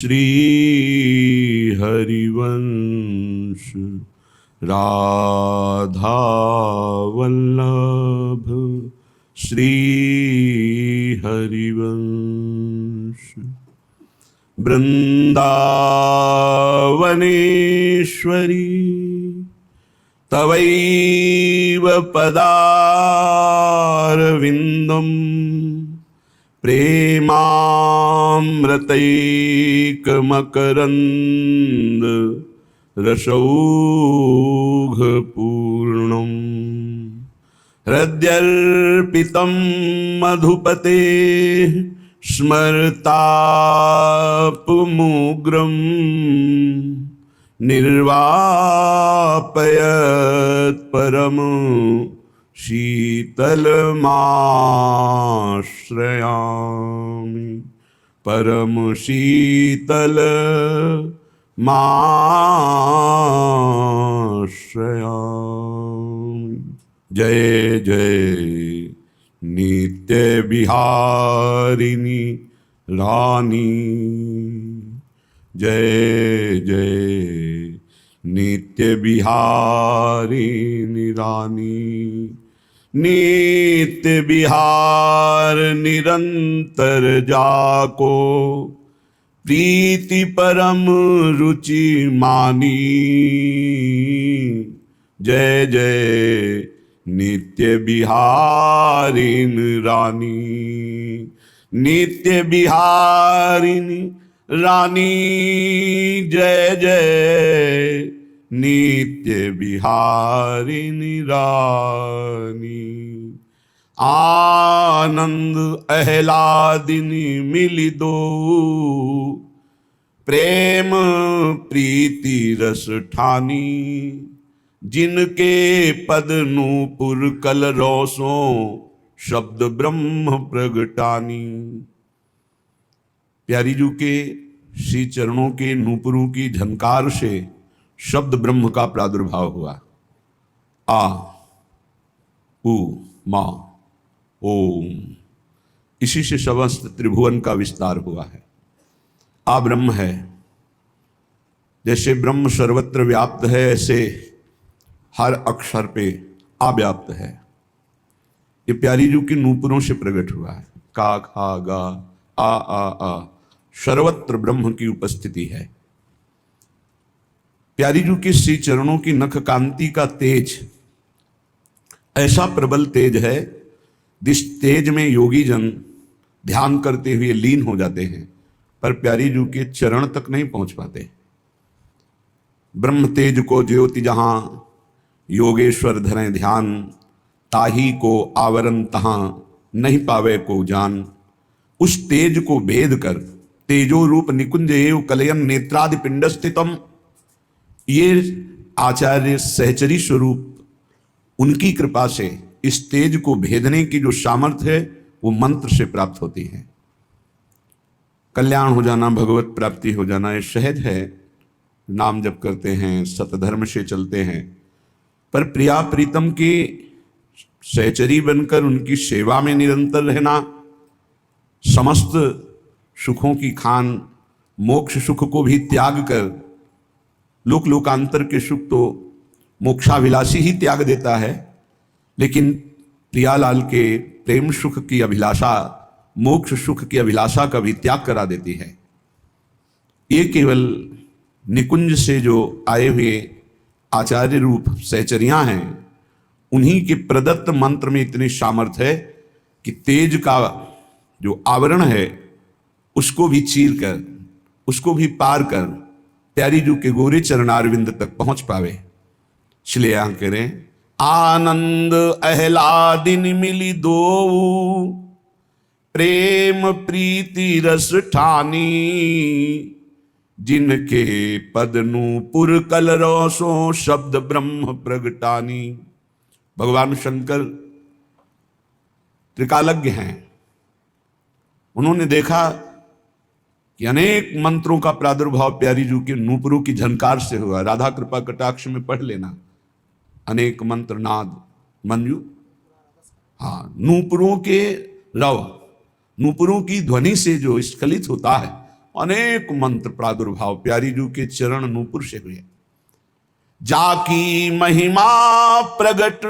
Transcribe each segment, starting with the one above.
श्री हरिवंश राधा वल्लभ श्री हरिवंश वृंदावनेश्वरी तवैव पदारविन्दम् प्रेमामृतैकमकरन्द रसौघपूर्णम् हृद्यर्पितं मधुपते स्मरतापमुग्रम् निर्वापयत् परम शीतलमाश्रयामि परम शीतलमाश्रयामि। जय जय नित्य विहारिणी रानी, जय जय नित्य विहारिणी रानी। नित्य विहार निरंतर जाको प्रीति परम रुचि मानी। जय जय नित्य विहारिणी रानी, नित्य विहारिणी रानी। जय जय नित्य विहारिणी रानी। आनंद अहलादिनी मिली दो, प्रेम प्रीति रस ठानी। जिनके पद नूपुर कल रोसों शब्द ब्रह्म प्रगटानी। प्यारी जू के श्री चरणों के नूपुरों की झनकार से शब्द ब्रह्म का प्रादुर्भाव हुआ। आ उ मा ओम, इसी से समस्त त्रिभुवन का विस्तार हुआ है। आ ब्रह्म है, जैसे ब्रह्म सर्वत्र व्याप्त है ऐसे हर अक्षर पे आ व्याप्त है। ये प्यारी जू की नूपुरों से प्रकट हुआ है। का खा गा आ सर्वत्र ब्रह्म की उपस्थिति है। प्यारी जू के श्री चरणों की नख कांति का तेज ऐसा प्रबल तेज है, जिस तेज में योगी जन ध्यान करते हुए लीन हो जाते हैं, पर प्यारी जू के चरण तक नहीं पहुंच पाते। ब्रह्म तेज को ज्योति जहां योगेश्वर धरें ध्यान, ताही को आवरण तहां नहीं पावे को जान। उस तेज को भेद कर तेजो रूप निकुंज एव कलयन नेत्रादि पिंड स्थितम, ये आचार्य सहचरी स्वरूप उनकी कृपा से इस तेज को भेदने की जो सामर्थ्य है वो मंत्र से प्राप्त होती है। कल्याण हो जाना, भगवत प्राप्ति हो जाना ये सहज है। नाम जप करते हैं, सतधर्म से चलते हैं, पर प्रिया प्रीतम की सहचरी बनकर उनकी सेवा में निरंतर रहना, समस्त सुखों की खान मोक्ष सुख को भी त्याग कर, लोक लोकांतर के सुख तो मोक्षाभिलाषी ही त्याग देता है, लेकिन प्रियालाल के प्रेम सुख की अभिलाषा, मोक्ष सुख की अभिलाषा का भी त्याग करा देती है। ये केवल निकुंज से जो आए हुए आचार्य रूप सहचरियां हैं, उन्हीं के प्रदत्त मंत्र में इतनी सामर्थ्य है कि तेज का जो आवरण है उसको भी चीर कर, उसको भी पार कर प्यारी जू के गोरे चरणारविंद तक पहुंच पावे। इसलिए यहां कह रहे हैं, आनंद अहलादिन मिली दो, प्रेम प्रीति रस ठानी। जिनके पद नूपुर कल रोसों शब्द ब्रह्म प्रगटानी। भगवान शंकर त्रिकालज्ञ हैं। उन्होंने देखा कि अनेक मंत्रों का प्रादुर्भाव प्यारी जू के नूपुरों की झनकार से हुआ। राधा कृपा कटाक्ष में पढ़ लेना, अनेक मंत्र नाद मंजू। हाँ, नूपुरों के रव, नूपुरों की ध्वनि से जो स्खलित होता है अनेक मंत्र प्रादुर्भाव प्यारी जू के चरण नूपुर से हुए। जाकी महिमा प्रगट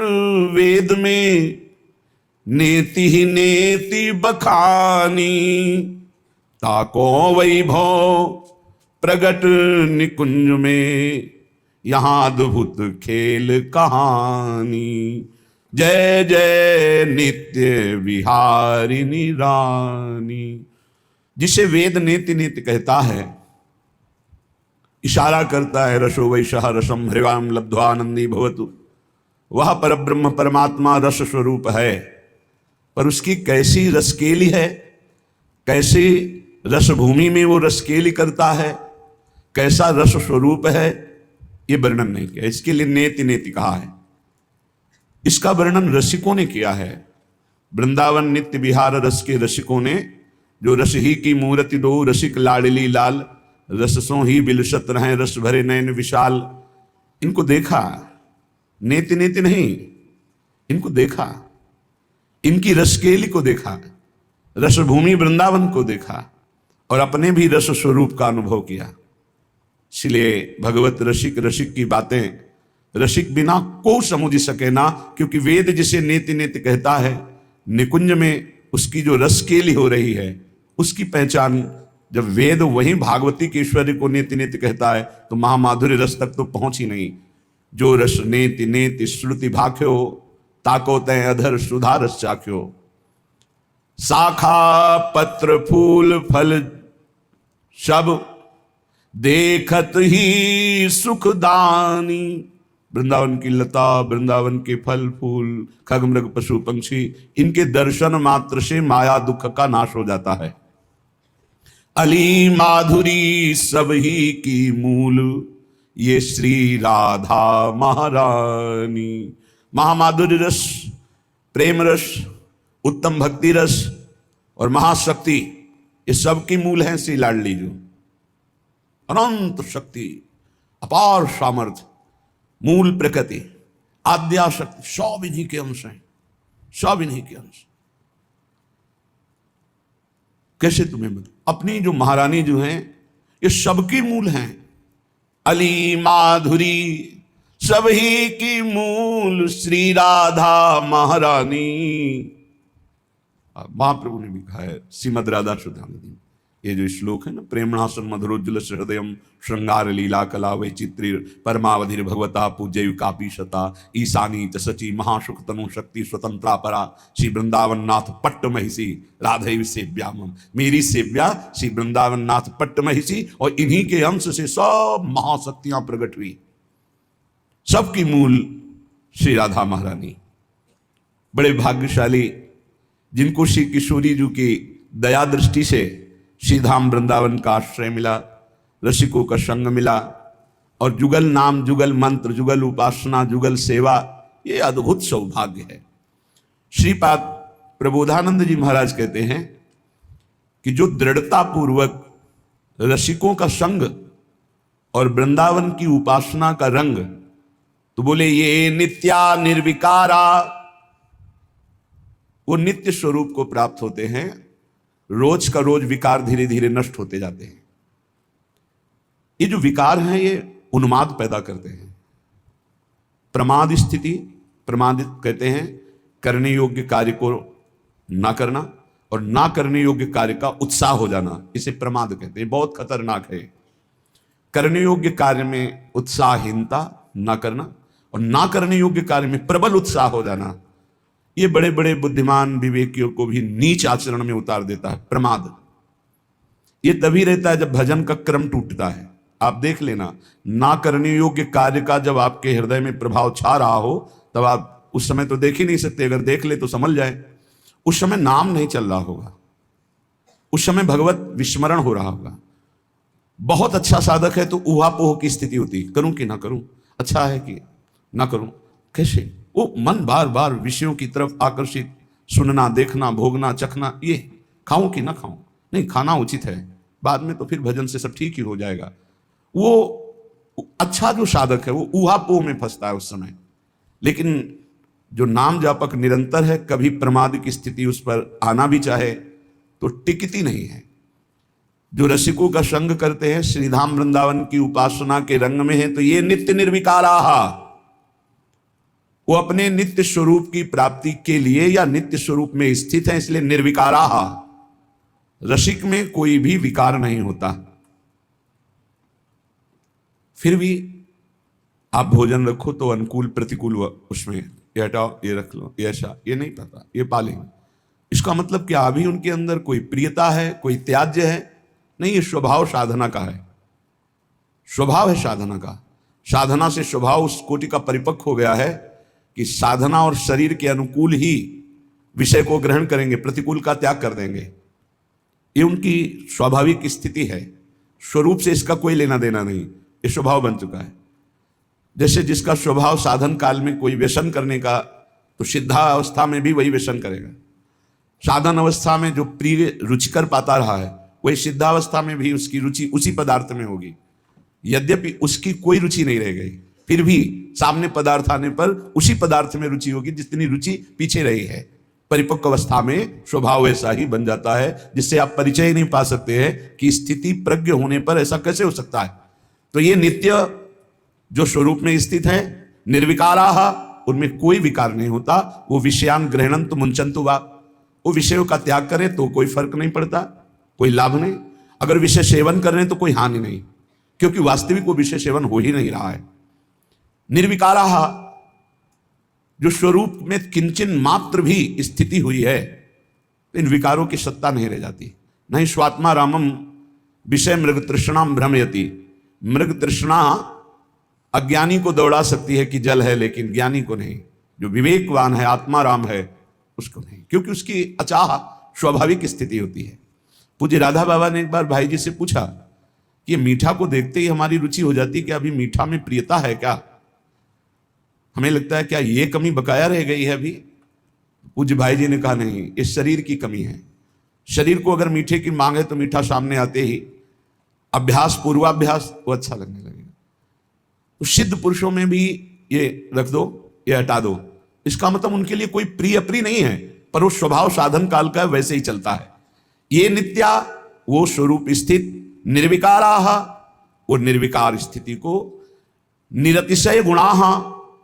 वेद में, नेति ही नेति बखानी, ताको वैभव प्रगट निकुंज में, यहां अद्भुत खेल कहानी। जय जय नित्य विहारिणी रानी। जिसे वेद नेति नेति कहता है, इशारा करता है रसो वैशः रसम हृवाम लब्ध्वा आनंदी भवतु, वह परब्रह्म परमात्मा रस स्वरूप है। पर उसकी कैसी रसकेली है, कैसी रसभूमि में वो रसकेली करता है, कैसा रस स्वरूप है, ये वर्णन नहीं किया। इसके लिए नेति नेति कहा है। इसका वर्णन रसिकों ने किया है। वृंदावन नित्य विहार रस के रसिकों ने, जो रस ही की मूर्ति दो रसिक लाडली लाल, रससों ही बिलसत रहें रस भरे नयन विशाल, इनको देखा। नेति नेति नहीं, इनको देखा, इनकी रसकेली को देखा, रसभूमि वृंदावन को देखा और अपने भी रस स्वरूप का अनुभव किया। इसलिए भगवत रसिक रसिक की बातें रसिक बिना को समझ सके ना, क्योंकि वेद जिसे नेति नेति कहता है, निकुंज में उसकी जो रसकेली हो रही है उसकी पहचान, जब वेद वही भागवती के ऐश्वर्य को नेति नेति कहता है तो महामाधुर्य रस तक तो पहुंच ही नहीं। जो रस नेति नेति श्रुति भाख्यो, ताको तय अधर सुधा रस चाख्यो। शाखा पत्र फूल फल सब, देखत ही सुखदानी। वृंदावन की लता, वृंदावन के फल फूल, खग मृग पशु पंक्षी, इनके दर्शन मात्र से माया दुख का नाश हो जाता है। अली माधुरी सब ही की मूल, ये श्री राधा महारानी। महामाधुर्य रस, प्रेम रस, उत्तम भक्ति रस और महाशक्ति, ये सब की मूल है श्री लाडली जो। अनंत शक्ति, अपार सामर्थ्य, मूल प्रकृति, आद्या शक्ति, सब इन्हीं के अंश हैं, सब इन्हीं के अंश। कैसे तुम्हें बता, अपनी जो महारानी जो हैं ये सबकी मूल हैं। अली माधुरी सभी की मूल, श्री राधा महारानी। महाप्रभु ने भी कहा है श्रीमद राधा सुधामती, ये जो श्लोक है ना, प्रेमणासन मधुरोज्जल हृदयम श्रृंगार लीला कला वैचित्री परमावधिर भगवता पूज्य कापी शता ईशानी च सची महासुख तनु शक्ति स्वतंत्रा परा श्री वृंदावन नाथ पट्ट महिषी राधे सेव्याम। मेरी सेव्या श्री वृंदावन नाथ पट्ट महिषी, और इन्हीं के अंश से सब महाशक्तियां प्रकट हुई। सबकी मूल श्री राधा महारानी। बड़े भाग्यशाली जिनको श्री किशोरी जी की दया दृष्टि से श्रीधाम वृंदावन का आश्रय मिला, रसिकों का संग मिला, और जुगल नाम, जुगल मंत्र, जुगल उपासना, जुगल सेवा, ये अद्भुत सौभाग्य है। श्रीपाद प्रबोधानंद जी महाराज कहते हैं कि जो दृढ़ता पूर्वक रसिकों का संग और वृंदावन की उपासना का रंग, तो बोले ये नित्या निर्विकारा, वो नित्य स्वरूप को प्राप्त होते हैं। रोज का रोज विकार धीरे धीरे नष्ट होते जाते हैं। ये जो विकार हैं ये उन्माद पैदा करते हैं। प्रमाद स्थिति, प्रमादित कहते हैं करने योग्य कार्य को ना करना और ना करने योग्य कार्य का उत्साह हो जाना, इसे प्रमाद कहते हैं। बहुत खतरनाक है। करने योग्य कार्य में उत्साहहीनता ना करना और ना करने योग्य कार्य में प्रबल उत्साह हो जाना, ये बड़े बड़े बुद्धिमान विवेकियों को भी नीच आचरण में उतार देता है। प्रमाद ये तभी रहता है जब भजन का क्रम टूटता है। आप देख लेना, ना करने योग्य कार्य का जब आपके हृदय में प्रभाव छा रहा हो, तब आप उस समय तो देख ही नहीं सकते। अगर देख ले तो समझ जाए, उस समय नाम नहीं चल रहा होगा, उस समय भगवत विस्मरण हो रहा होगा। बहुत अच्छा साधक है तो ऊहापोह की स्थिति होती, करूं कि ना करूं, अच्छा है कि ना करूं, कैसे वो मन बार बार विषयों की तरफ आकर्षित, सुनना, देखना, भोगना, चखना, ये खाऊं कि ना खाऊं, नहीं खाना उचित है, बाद में तो फिर भजन से सब ठीक ही हो जाएगा। वो अच्छा जो साधक है वो ऊहापोह में फंसता है उस समय। लेकिन जो नाम जापक निरंतर है, कभी प्रमाद की स्थिति उस पर आना भी चाहे तो टिकती नहीं है। जो रसिकों का संग करते हैं, श्रीधाम वृंदावन की उपासना के रंग में है, तो ये नित्य निर्विकाराः, वो अपने नित्य स्वरूप की प्राप्ति के लिए या नित्य स्वरूप में स्थित है, इसलिए निर्विकाराः। रसिक में कोई भी विकार नहीं होता। फिर भी आप भोजन रखो तो अनुकूल प्रतिकूल उसमें ये हटाओ, ये रख लो, ये ऐसा, ये नहीं पता, ये पालेंगे। इसका मतलब क्या अभी उनके अंदर कोई प्रियता है, कोई त्याज्य है? नहीं, ये स्वभाव साधना का है, स्वभाव है साधना का। साधना से स्वभाव उस कोटि का परिपक्व हो गया है कि साधना और शरीर के अनुकूल ही विषय को ग्रहण करेंगे, प्रतिकूल का त्याग कर देंगे। ये उनकी स्वाभाविक स्थिति है, स्वरूप से इसका कोई लेना देना नहीं, ये स्वभाव बन चुका है। जैसे जिसका स्वभाव साधन काल में कोई व्यसन करने का, तो सिद्धा अवस्था में भी वही व्यसन करेगा। साधन अवस्था में जो प्रिय रुचिकर पाता रहा है, वही सिद्धावस्था में भी उसकी रुचि उसी पदार्थ में होगी। यद्यपि उसकी कोई रुचि नहीं रह गई, फिर भी सामने पदार्थ आने पर उसी पदार्थ में रुचि होगी जितनी रुचि पीछे रही है। परिपक्व अवस्था में स्वभाव ऐसा ही बन जाता है जिससे आप परिचय नहीं पा सकते हैं कि स्थिति प्रज्ञ होने पर ऐसा कैसे हो सकता है। तो ये नित्य जो स्वरूप में स्थित है, निर्विकाराः, उनमें कोई विकार नहीं होता। वो विषयान गृह्णन्तु मुञ्चन्तु वा, वो विषयों का त्याग करें तो कोई फर्क नहीं पड़ता, कोई लाभ नहीं। अगर विषय सेवन कर रहे हैं तो कोई हानि नहीं, क्योंकि वास्तविक वो विषय सेवन हो ही नहीं रहा है। निर्विकाराः, जो स्वरूप में किंचन मात्र भी स्थिति हुई है, इन विकारों की सत्ता नहीं रह जाती। नहीं स्वात्मा रामम विषय मृग तृष्णाम भ्रमयति। मृग तृष्णा अज्ञानी को दौड़ा सकती है कि जल है, लेकिन ज्ञानी को नहीं। जो विवेकवान है, आत्मा राम है, उसको नहीं, क्योंकि उसकी अचाह स्वाभाविक स्थिति होती है। पूज्य राधा बाबा ने एक बार भाई जी से पूछा कि मीठा को देखते ही हमारी रुचि हो जाती है कि अभी मीठा में प्रियता है क्या? हमें लगता है क्या ये कमी बकाया रह गई है अभी? पूज्य भाई जी ने कहा नहीं, इस शरीर की कमी है। शरीर को अगर मीठे की मांग है तो मीठा सामने आते ही अभ्यास, पूर्वाभ्यास, वो अच्छा लगने लगेगा। तो सिद्ध पुरुषों में भी ये रख दो, ये हटा दो, इसका मतलब उनके लिए कोई प्रिय अप्रिय नहीं है, पर वो स्वभाव साधन काल का वैसे ही चलता है। ये नित्या, वो स्वरूप स्थित, निर्विकाराः, वो निर्विकार स्थिति को, निरतिशय गुणाः,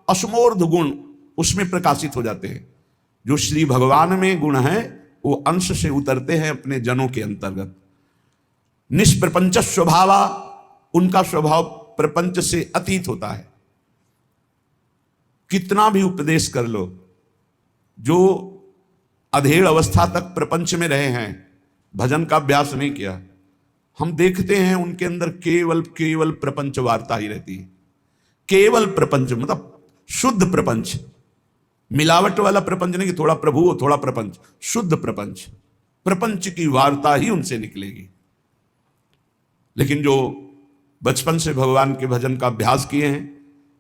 असमोर्ध गुण उसमें प्रकाशित हो जाते हैं। जो श्री भगवान में गुण है वो अंश से उतरते हैं अपने जनों के अंतर्गत। निष्प्रपंच स्वभावा, उनका स्वभाव प्रपंच से अतीत होता है। कितना भी उपदेश कर लो, जो अधेड़ अवस्था तक प्रपंच में रहे हैं, भजन का अभ्यास नहीं किया, हम देखते हैं उनके अंदर केवल प्रपंच वार्ता ही रहती है। केवल प्रपंच मतलब शुद्ध प्रपंच, मिलावट वाला प्रपंच नहीं कि थोड़ा प्रभु हो थोड़ा प्रपंच, शुद्ध प्रपंच, प्रपंच की वार्ता ही उनसे निकलेगी। लेकिन जो बचपन से भगवान के भजन का अभ्यास किए हैं,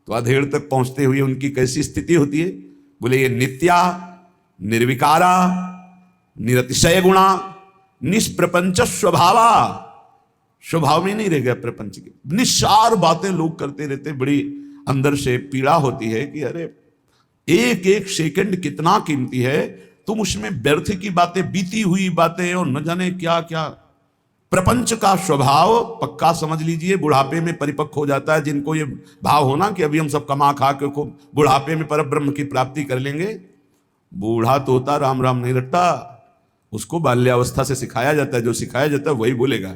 तो अधेड़ तक पहुंचते हुए उनकी कैसी स्थिति होती है? बोले ये नित्या, निर्विकारा, निरतिशय गुणा, निष्प्रपंच स्वभावा, स्वभाव में नहीं रह गया प्रपंच के। निस्सार बातें लोग करते रहते, बड़ी अंदर से पीड़ा होती है कि अरे एक एक सेकंड कितना कीमती है, तुम उसमें व्यर्थ की बातें, बीती हुई बातें और न जाने क्या क्या। प्रपंच का स्वभाव पक्का समझ लीजिए बुढ़ापे में परिपक्व हो जाता है। जिनको ये भाव होना कि अभी हम सब कमा खा के बुढ़ापे में परब्रह्म की प्राप्ति कर लेंगे, बूढ़ा तोता राम राम नहीं रटता, उसको बाल्यावस्था से सिखाया जाता है, जो सिखाया जाता है वही बोलेगा।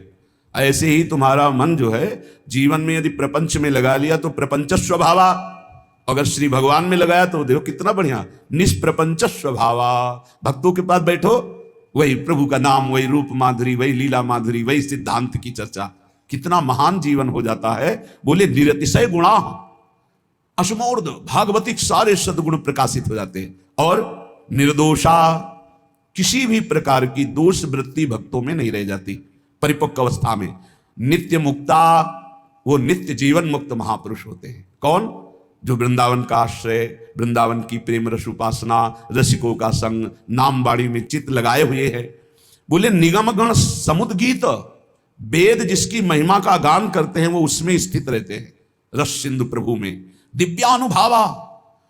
ऐसे ही तुम्हारा मन जो है जीवन में यदि प्रपंच में लगा लिया तो प्रपंच स्वभावा, अगर श्री भगवान में लगाया तो देखो कितना बढ़िया, निष्प्रपंच स्वभावा। भक्तों के पास बैठो, वही प्रभु का नाम, वही रूप माधुरी, वही लीला माधुरी, वही सिद्धांत की चर्चा, कितना महान जीवन हो जाता है। बोले निरतिशय गुणा, असमोर्ध, भागवतिक सारे सद्गुण प्रकाशित हो जाते हैं। और निर्दोषा, किसी भी प्रकार की दोष वृत्ति भक्तों में नहीं रह जाती परिपक्व अवस्था में। नित्य मुक्ता, वो नित्य जीवन मुक्त महापुरुष होते हैं। कौन? जो वृंदावन का आश्रय, वृंदावन की प्रेम रस उपासना, रसिकों का संग, नाम बाड़ी में चित्त लगाए हुए है। बोले निगम गण समुद्गीत, वेद जिसकी महिमा का गान करते हैं वो उसमें स्थित रहते हैं, रस सिंधु प्रभु में। दिव्यानुभावा,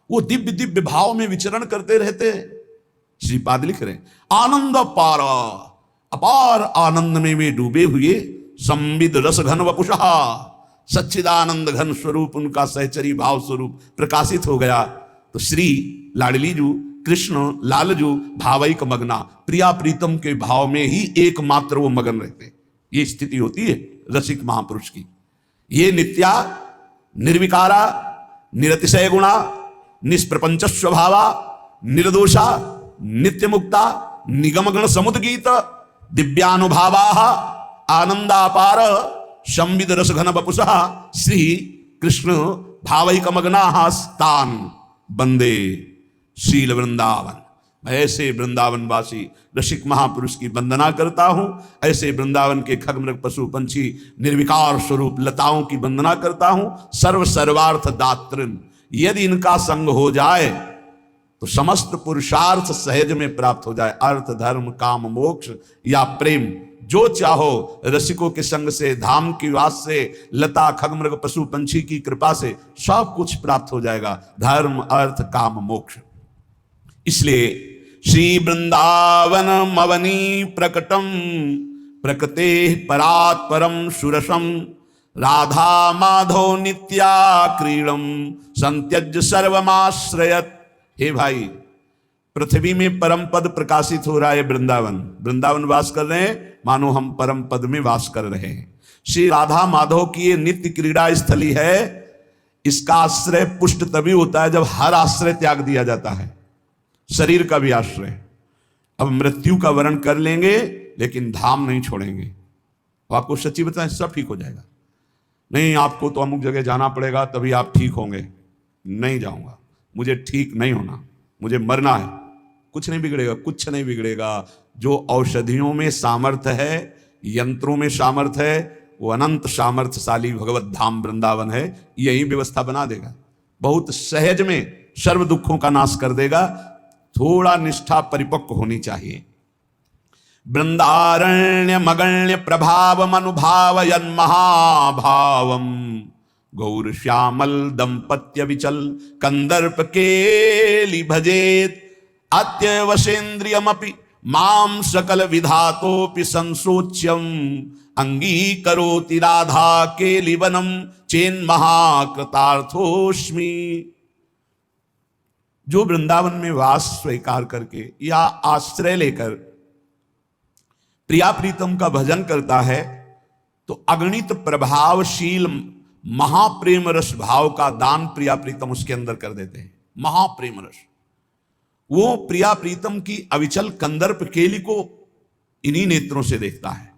वो दिव्य दिव्य भाव में विचरण करते रहते हैं। श्रीपाद लिख रहे हैं आनंद पारा, अपार आनंद में वे डूबे हुए, संविद रस घन वपुषा, सच्चिदानंद घन स्वरूप उनका सहचरी भाव स्वरूप प्रकाशित हो गया। तो श्री लाडलीजू कृष्ण लालजू भावैक मग्ना, प्रिया प्रीतम के भाव में ही एकमात्र वो मगन रहते। ये स्थिति होती है रसिक महापुरुष की। ये नित्या निर्विकारा निरतिशय गुणा निष्प्रपंच स्वभावा निर्दोषा नित्य मुक्ता निगमगण समुद्गीत दिव्यानुभावा आनंदापार संविद रसघन बपुषा श्री कृष्ण भावैकमग्ना स्थान बंदे शील वृंदावन। मैं ऐसे वृंदावनवासी रसिक महापुरुष की वंदना करता हूं, ऐसे वृंदावन के खगमृग पशु पंछी निर्विकार स्वरूप लताओं की वंदना करता हूं। सर्व सर्वार्थ दातृन, यदि इनका संग हो जाए तो समस्त पुरुषार्थ सहज में प्राप्त हो जाए। अर्थ धर्म काम मोक्ष या प्रेम जो चाहो, रसिकों के संग से, धाम की वास से, लता खगमृग पशु पंछी की कृपा से सब कुछ प्राप्त हो जाएगा, धर्म अर्थ काम मोक्ष। इसलिए श्री वृंदावन मवनी प्रकटम प्रकृते परात् परम सुरसम राधा माधव नित्या क्रीडम संत्यज सर्वमाश्रयत। हे भाई, पृथ्वी में परम पद प्रकाशित हो रहा है। वृंदावन वास कर रहे हैं, मानो हम परम पद में वास कर रहे हैं। श्री राधा माधव की ये नित्य क्रीड़ा स्थली है। इसका आश्रय पुष्ट तभी होता है जब हर आश्रय त्याग दिया जाता है, शरीर का भी आश्रय। अब मृत्यु का वर्ण कर लेंगे लेकिन धाम नहीं छोड़ेंगे। तो आपको सच्ची बताएं, सब ठीक हो जाएगा। नहीं, आपको तो अमुक जगह जाना पड़ेगा तभी आप ठीक होंगे। नहीं जाऊंगा, मुझे ठीक नहीं होना, मुझे मरना है। कुछ नहीं बिगड़ेगा, कुछ नहीं बिगड़ेगा। जो औषधियों में सामर्थ्य है, यंत्रों में सामर्थ्य है, वो अनंत सामर्थ्यशाली भगवत धाम वृंदावन है। यही व्यवस्था बना देगा, बहुत सहज में सर्व दुखों का नाश कर देगा। थोड़ा निष्ठा परिपक्व होनी चाहिए। वृंदारण्य मगण्य प्रभाव मनुभावयन महाभावम गौर श्यामल दंपत्य विचल कंदर्प केलि भजेत अत्यवसेन्द्रियमपि माम सकल विधातोपि संसोच्यम अंगीकरोति राधा केलिवनम चेन महाकृतार्थोस्मि। जो वृंदावन में वास स्वीकार करके या आश्रय लेकर प्रिया प्रीतम का भजन करता है तो अगणित प्रभावशील महाप्रेम रस भाव का दान प्रिया प्रीतम उसके अंदर कर देते हैं। महाप्रेम रस, वो प्रिया प्रीतम की अविचल कंदर्प केली को इन्हीं नेत्रों से देखता है।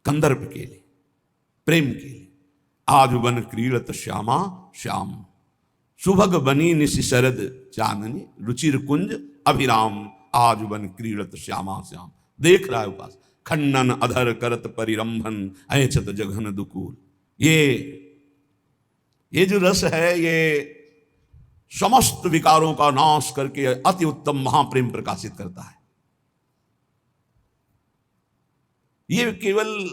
कंदर्प केली, प्रेम केली। आज बन क्रीड़त श्यामा श्याम सुभग बनी निशि शरद चांदनी रुचिर कुंज अभिराम आज बन क्रीड़त श्यामा श्याम। देख रहा है उपास खंडन अधर करत परिरंभन ऐचत जघन दुकूल। ये जो रस है, ये समस्त विकारों का नाश करके अति उत्तम महाप्रेम प्रकाशित करता है। ये केवल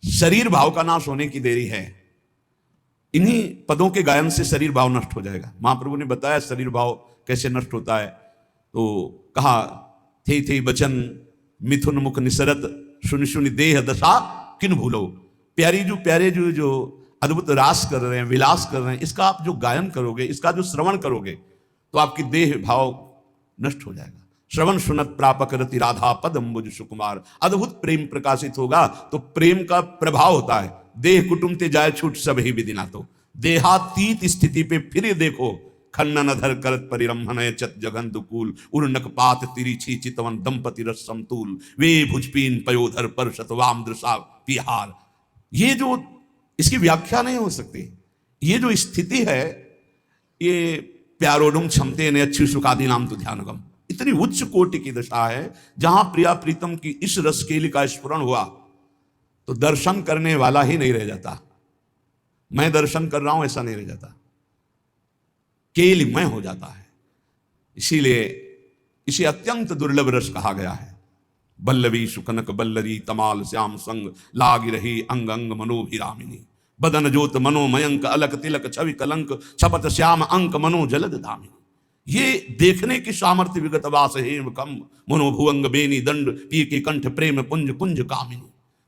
शरीर भाव का नाश होने की देरी है। इन्हीं पदों के गायन से शरीर भाव नष्ट हो जाएगा। महाप्रभु ने बताया शरीर भाव कैसे नष्ट होता है। तो कहा थे बचन मिथुन मुख निसरत सुन सुन देह दशा किन भूलो। प्यारे जो अद्भुत रास कर रहे हैं, विलास कर रहे हैं, इसका आप जो गायन करोगे, इसका जो श्रवण करोगे तो आपकी देह भाव नष्ट हो जाएगा। श्रवण सुनत प्रापक रति राधा पद अम्बुज सुकुमार। अद्भुत प्रेम प्रकाशित होगा तो प्रेम का प्रभाव होता है। देह कुटुंब ते जाए छूट सब ही विदिना। तो देहातीत स्थिति पे फिर देखो खन्नन अधर करत परिरंभन चत जगन दुकूल उर्नक पात तिरिछी चितवन दंपति रस समतूल वे भुजपीन पयोधर पर शतवाम दृशा पिहार। ये जो इसकी व्याख्या नहीं हो सकती। ये जो स्थिति है, ये प्यारोडुम क्षमते ने अच्छी सुखादि नाम तो ध्यानगम, इतनी उच्च कोटि की दशा है जहां प्रिया प्रीतम की इस रस केली का स्फुरण हुआ तो दर्शन करने वाला ही नहीं रह जाता। मैं दर्शन कर रहा हूं ऐसा नहीं रह जाता, केलिमय हो जाता है। इसीलिए इसे अत्यंत दुर्लभ रस कहा गया है। बल्लवी सुकनक बल्लरी तमाल श्याम संग लागी रही अंग अंग मनोभिरामिनी बदन जोत मनोमयंक अलक तिलक छवि कलंक छपत श्याम अंक मनो जलद धामिनी। ये देखने की सामर्थ्य विगत वास हेम कम मनोभुवंग बेनी दंड पी के कंठ प्रेम पुंज कुंज कामिनी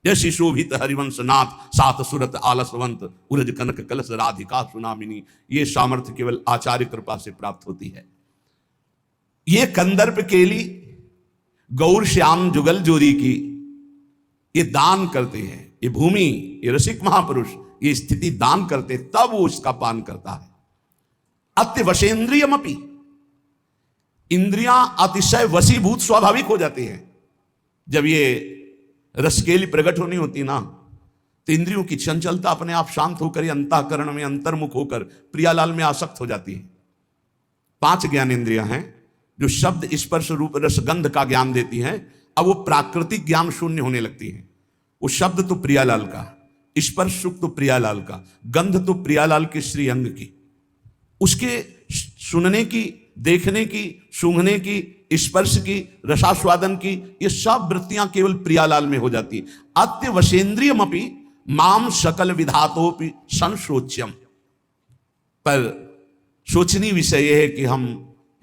जैसी शोभित हरिवंश नाथ सात सुरत आलसवंत उरज कनक कलश राधिका सुनामिनी। ये सामर्थ्य केवल आचार्य कृपा से प्राप्त होती है। ये कंदर्प केली गौर श्याम जुगल जोरी की ये दान करते हैं, ये भूमि, ये रसिक महापुरुष ये स्थिति दान करते, तब वो उसका पान करता है। अत्यवशेन्द्रियमपि, इंद्रियां अतिशय वशीभूत स्वाभाविक हो जाती हैं। जब ये रसकेली प्रकट होनी होती ना, तो इंद्रियों की चंचलता अपने आप शांत होकर अंतःकरण में अंतर्मुख होकर प्रियालाल में आसक्त हो जाती है। 5 ज्ञान इंद्रियां हैं जो शब्द स्पर्श रूप रस गंध का ज्ञान देती हैं। अब वो प्राकृतिक ज्ञान शून्य होने लगती है। वो शब्द तो प्रियालाल का, स्पर्श सुख तो प्रियालाल का, गंध तो प्रियालाल के श्री अंग की, उसके सुनने की, देखने की, सूंघने की, स्पर्श की, रसास्वादन की, ये सब वृत्तियां केवल प्रियालाल में हो जाती है। अत्यवशेन्द्रियमपि माम सकल विधातोपि संशोच्यम। पर सोचनीय विषय यह है कि हम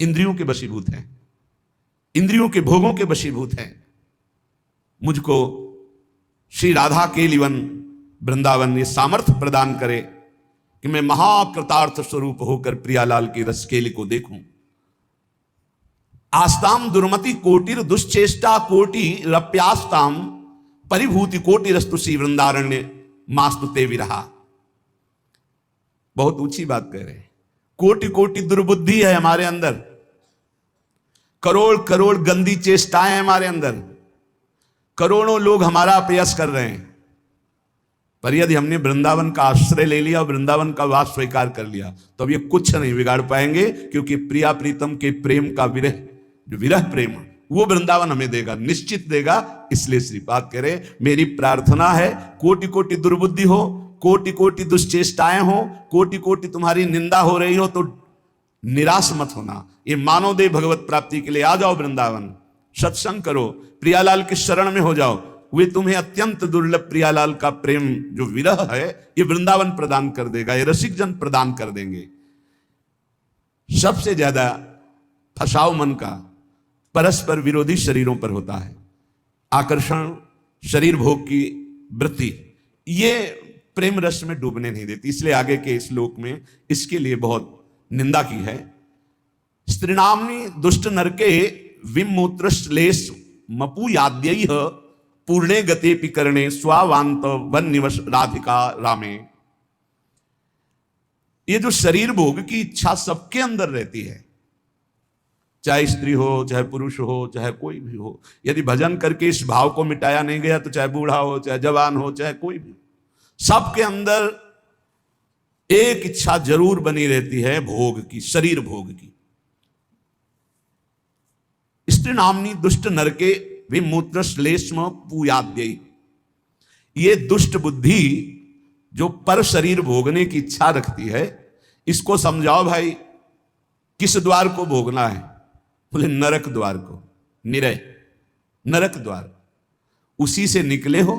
इंद्रियों के वशीभूत हैं, इंद्रियों के भोगों के वशीभूत हैं। मुझको श्री राधा केलिवन वृंदावन ये सामर्थ्य प्रदान करे कि मैं महाकृतार्थ स्वरूप होकर प्रियालाल की रसकेली को देखूं। आस्ताम दुर्मति कोटिर दुश्चेष्टा कोटि रप्यास्ताम परिभूति कोटि रस्तुषी वृंदारण्य मास्तुते विरहा। बहुत ऊंची बात कह रहे हैं। कोटि कोटि दुर्बुद्धि है हमारे अंदर, करोड़ करोड़ गंदी चेष्टाएं हैं हमारे अंदर, करोड़ों लोग हमारा अपयश कर रहे हैं। पर यदि हमने वृंदावन का आश्रय ले लिया और वृंदावन का वास स्वीकार कर लिया तो अब ये कुछ नहीं बिगाड़ पाएंगे, क्योंकि प्रिया प्रीतम के प्रेम का विरह, जो विरह प्रेम वो वृंदावन हमें देगा, निश्चित देगा। इसलिए श्रीपाद कह रहे मेरी प्रार्थना है कोटि कोटि दुर्बुद्धि हो, कोटि कोटि दुश्चेष्टाएं हो, कोटि कोटि तुम्हारी निंदा हो रही हो तो निराश मत होना। ये मानव दे भगवत प्राप्ति के लिए आ जाओ वृंदावन, सत्संग करो, प्रियालाल के शरण में हो जाओ। वे तुम्हें अत्यंत दुर्लभ प्रियालाल का प्रेम जो विरह है ये वृंदावन प्रदान कर देगा, ये रसिक जन प्रदान कर देंगे। सबसे ज्यादा फसाव मन का परस्पर विरोधी शरीरों पर होता है। आकर्षण, शरीर भोग की वृत्ति, ये प्रेम रस में डूबने नहीं देती। इसलिए आगे के श्लोक में इसके लिए बहुत निंदा की है। स्त्रीणाम्नि दुष्ट नरके विमूत्र श्लेष मपूयाद्यैः पूर्णे गते पिकरणे स्वावांत वन निवस राधिका रामे। ये जो शरीर भोग की इच्छा सबके अंदर रहती है, चाहे स्त्री हो, चाहे पुरुष हो, चाहे कोई भी हो। यदि भजन करके इस भाव को मिटाया नहीं गया तो चाहे बूढ़ा हो, चाहे जवान हो, चाहे कोई भी, सबके अंदर एक इच्छा जरूर बनी रहती है भोग की, शरीर भोग की। स्त्री नामनी दुष्ट नरके विमूत्र श्लेष्म पूयाद्यैः। ये दुष्ट बुद्धि जो पर शरीर भोगने की इच्छा रखती है, इसको समझाओ भाई किस द्वार को भोगना है। बोले नरक द्वार को, निरय नरक द्वार, उसी से निकले हो,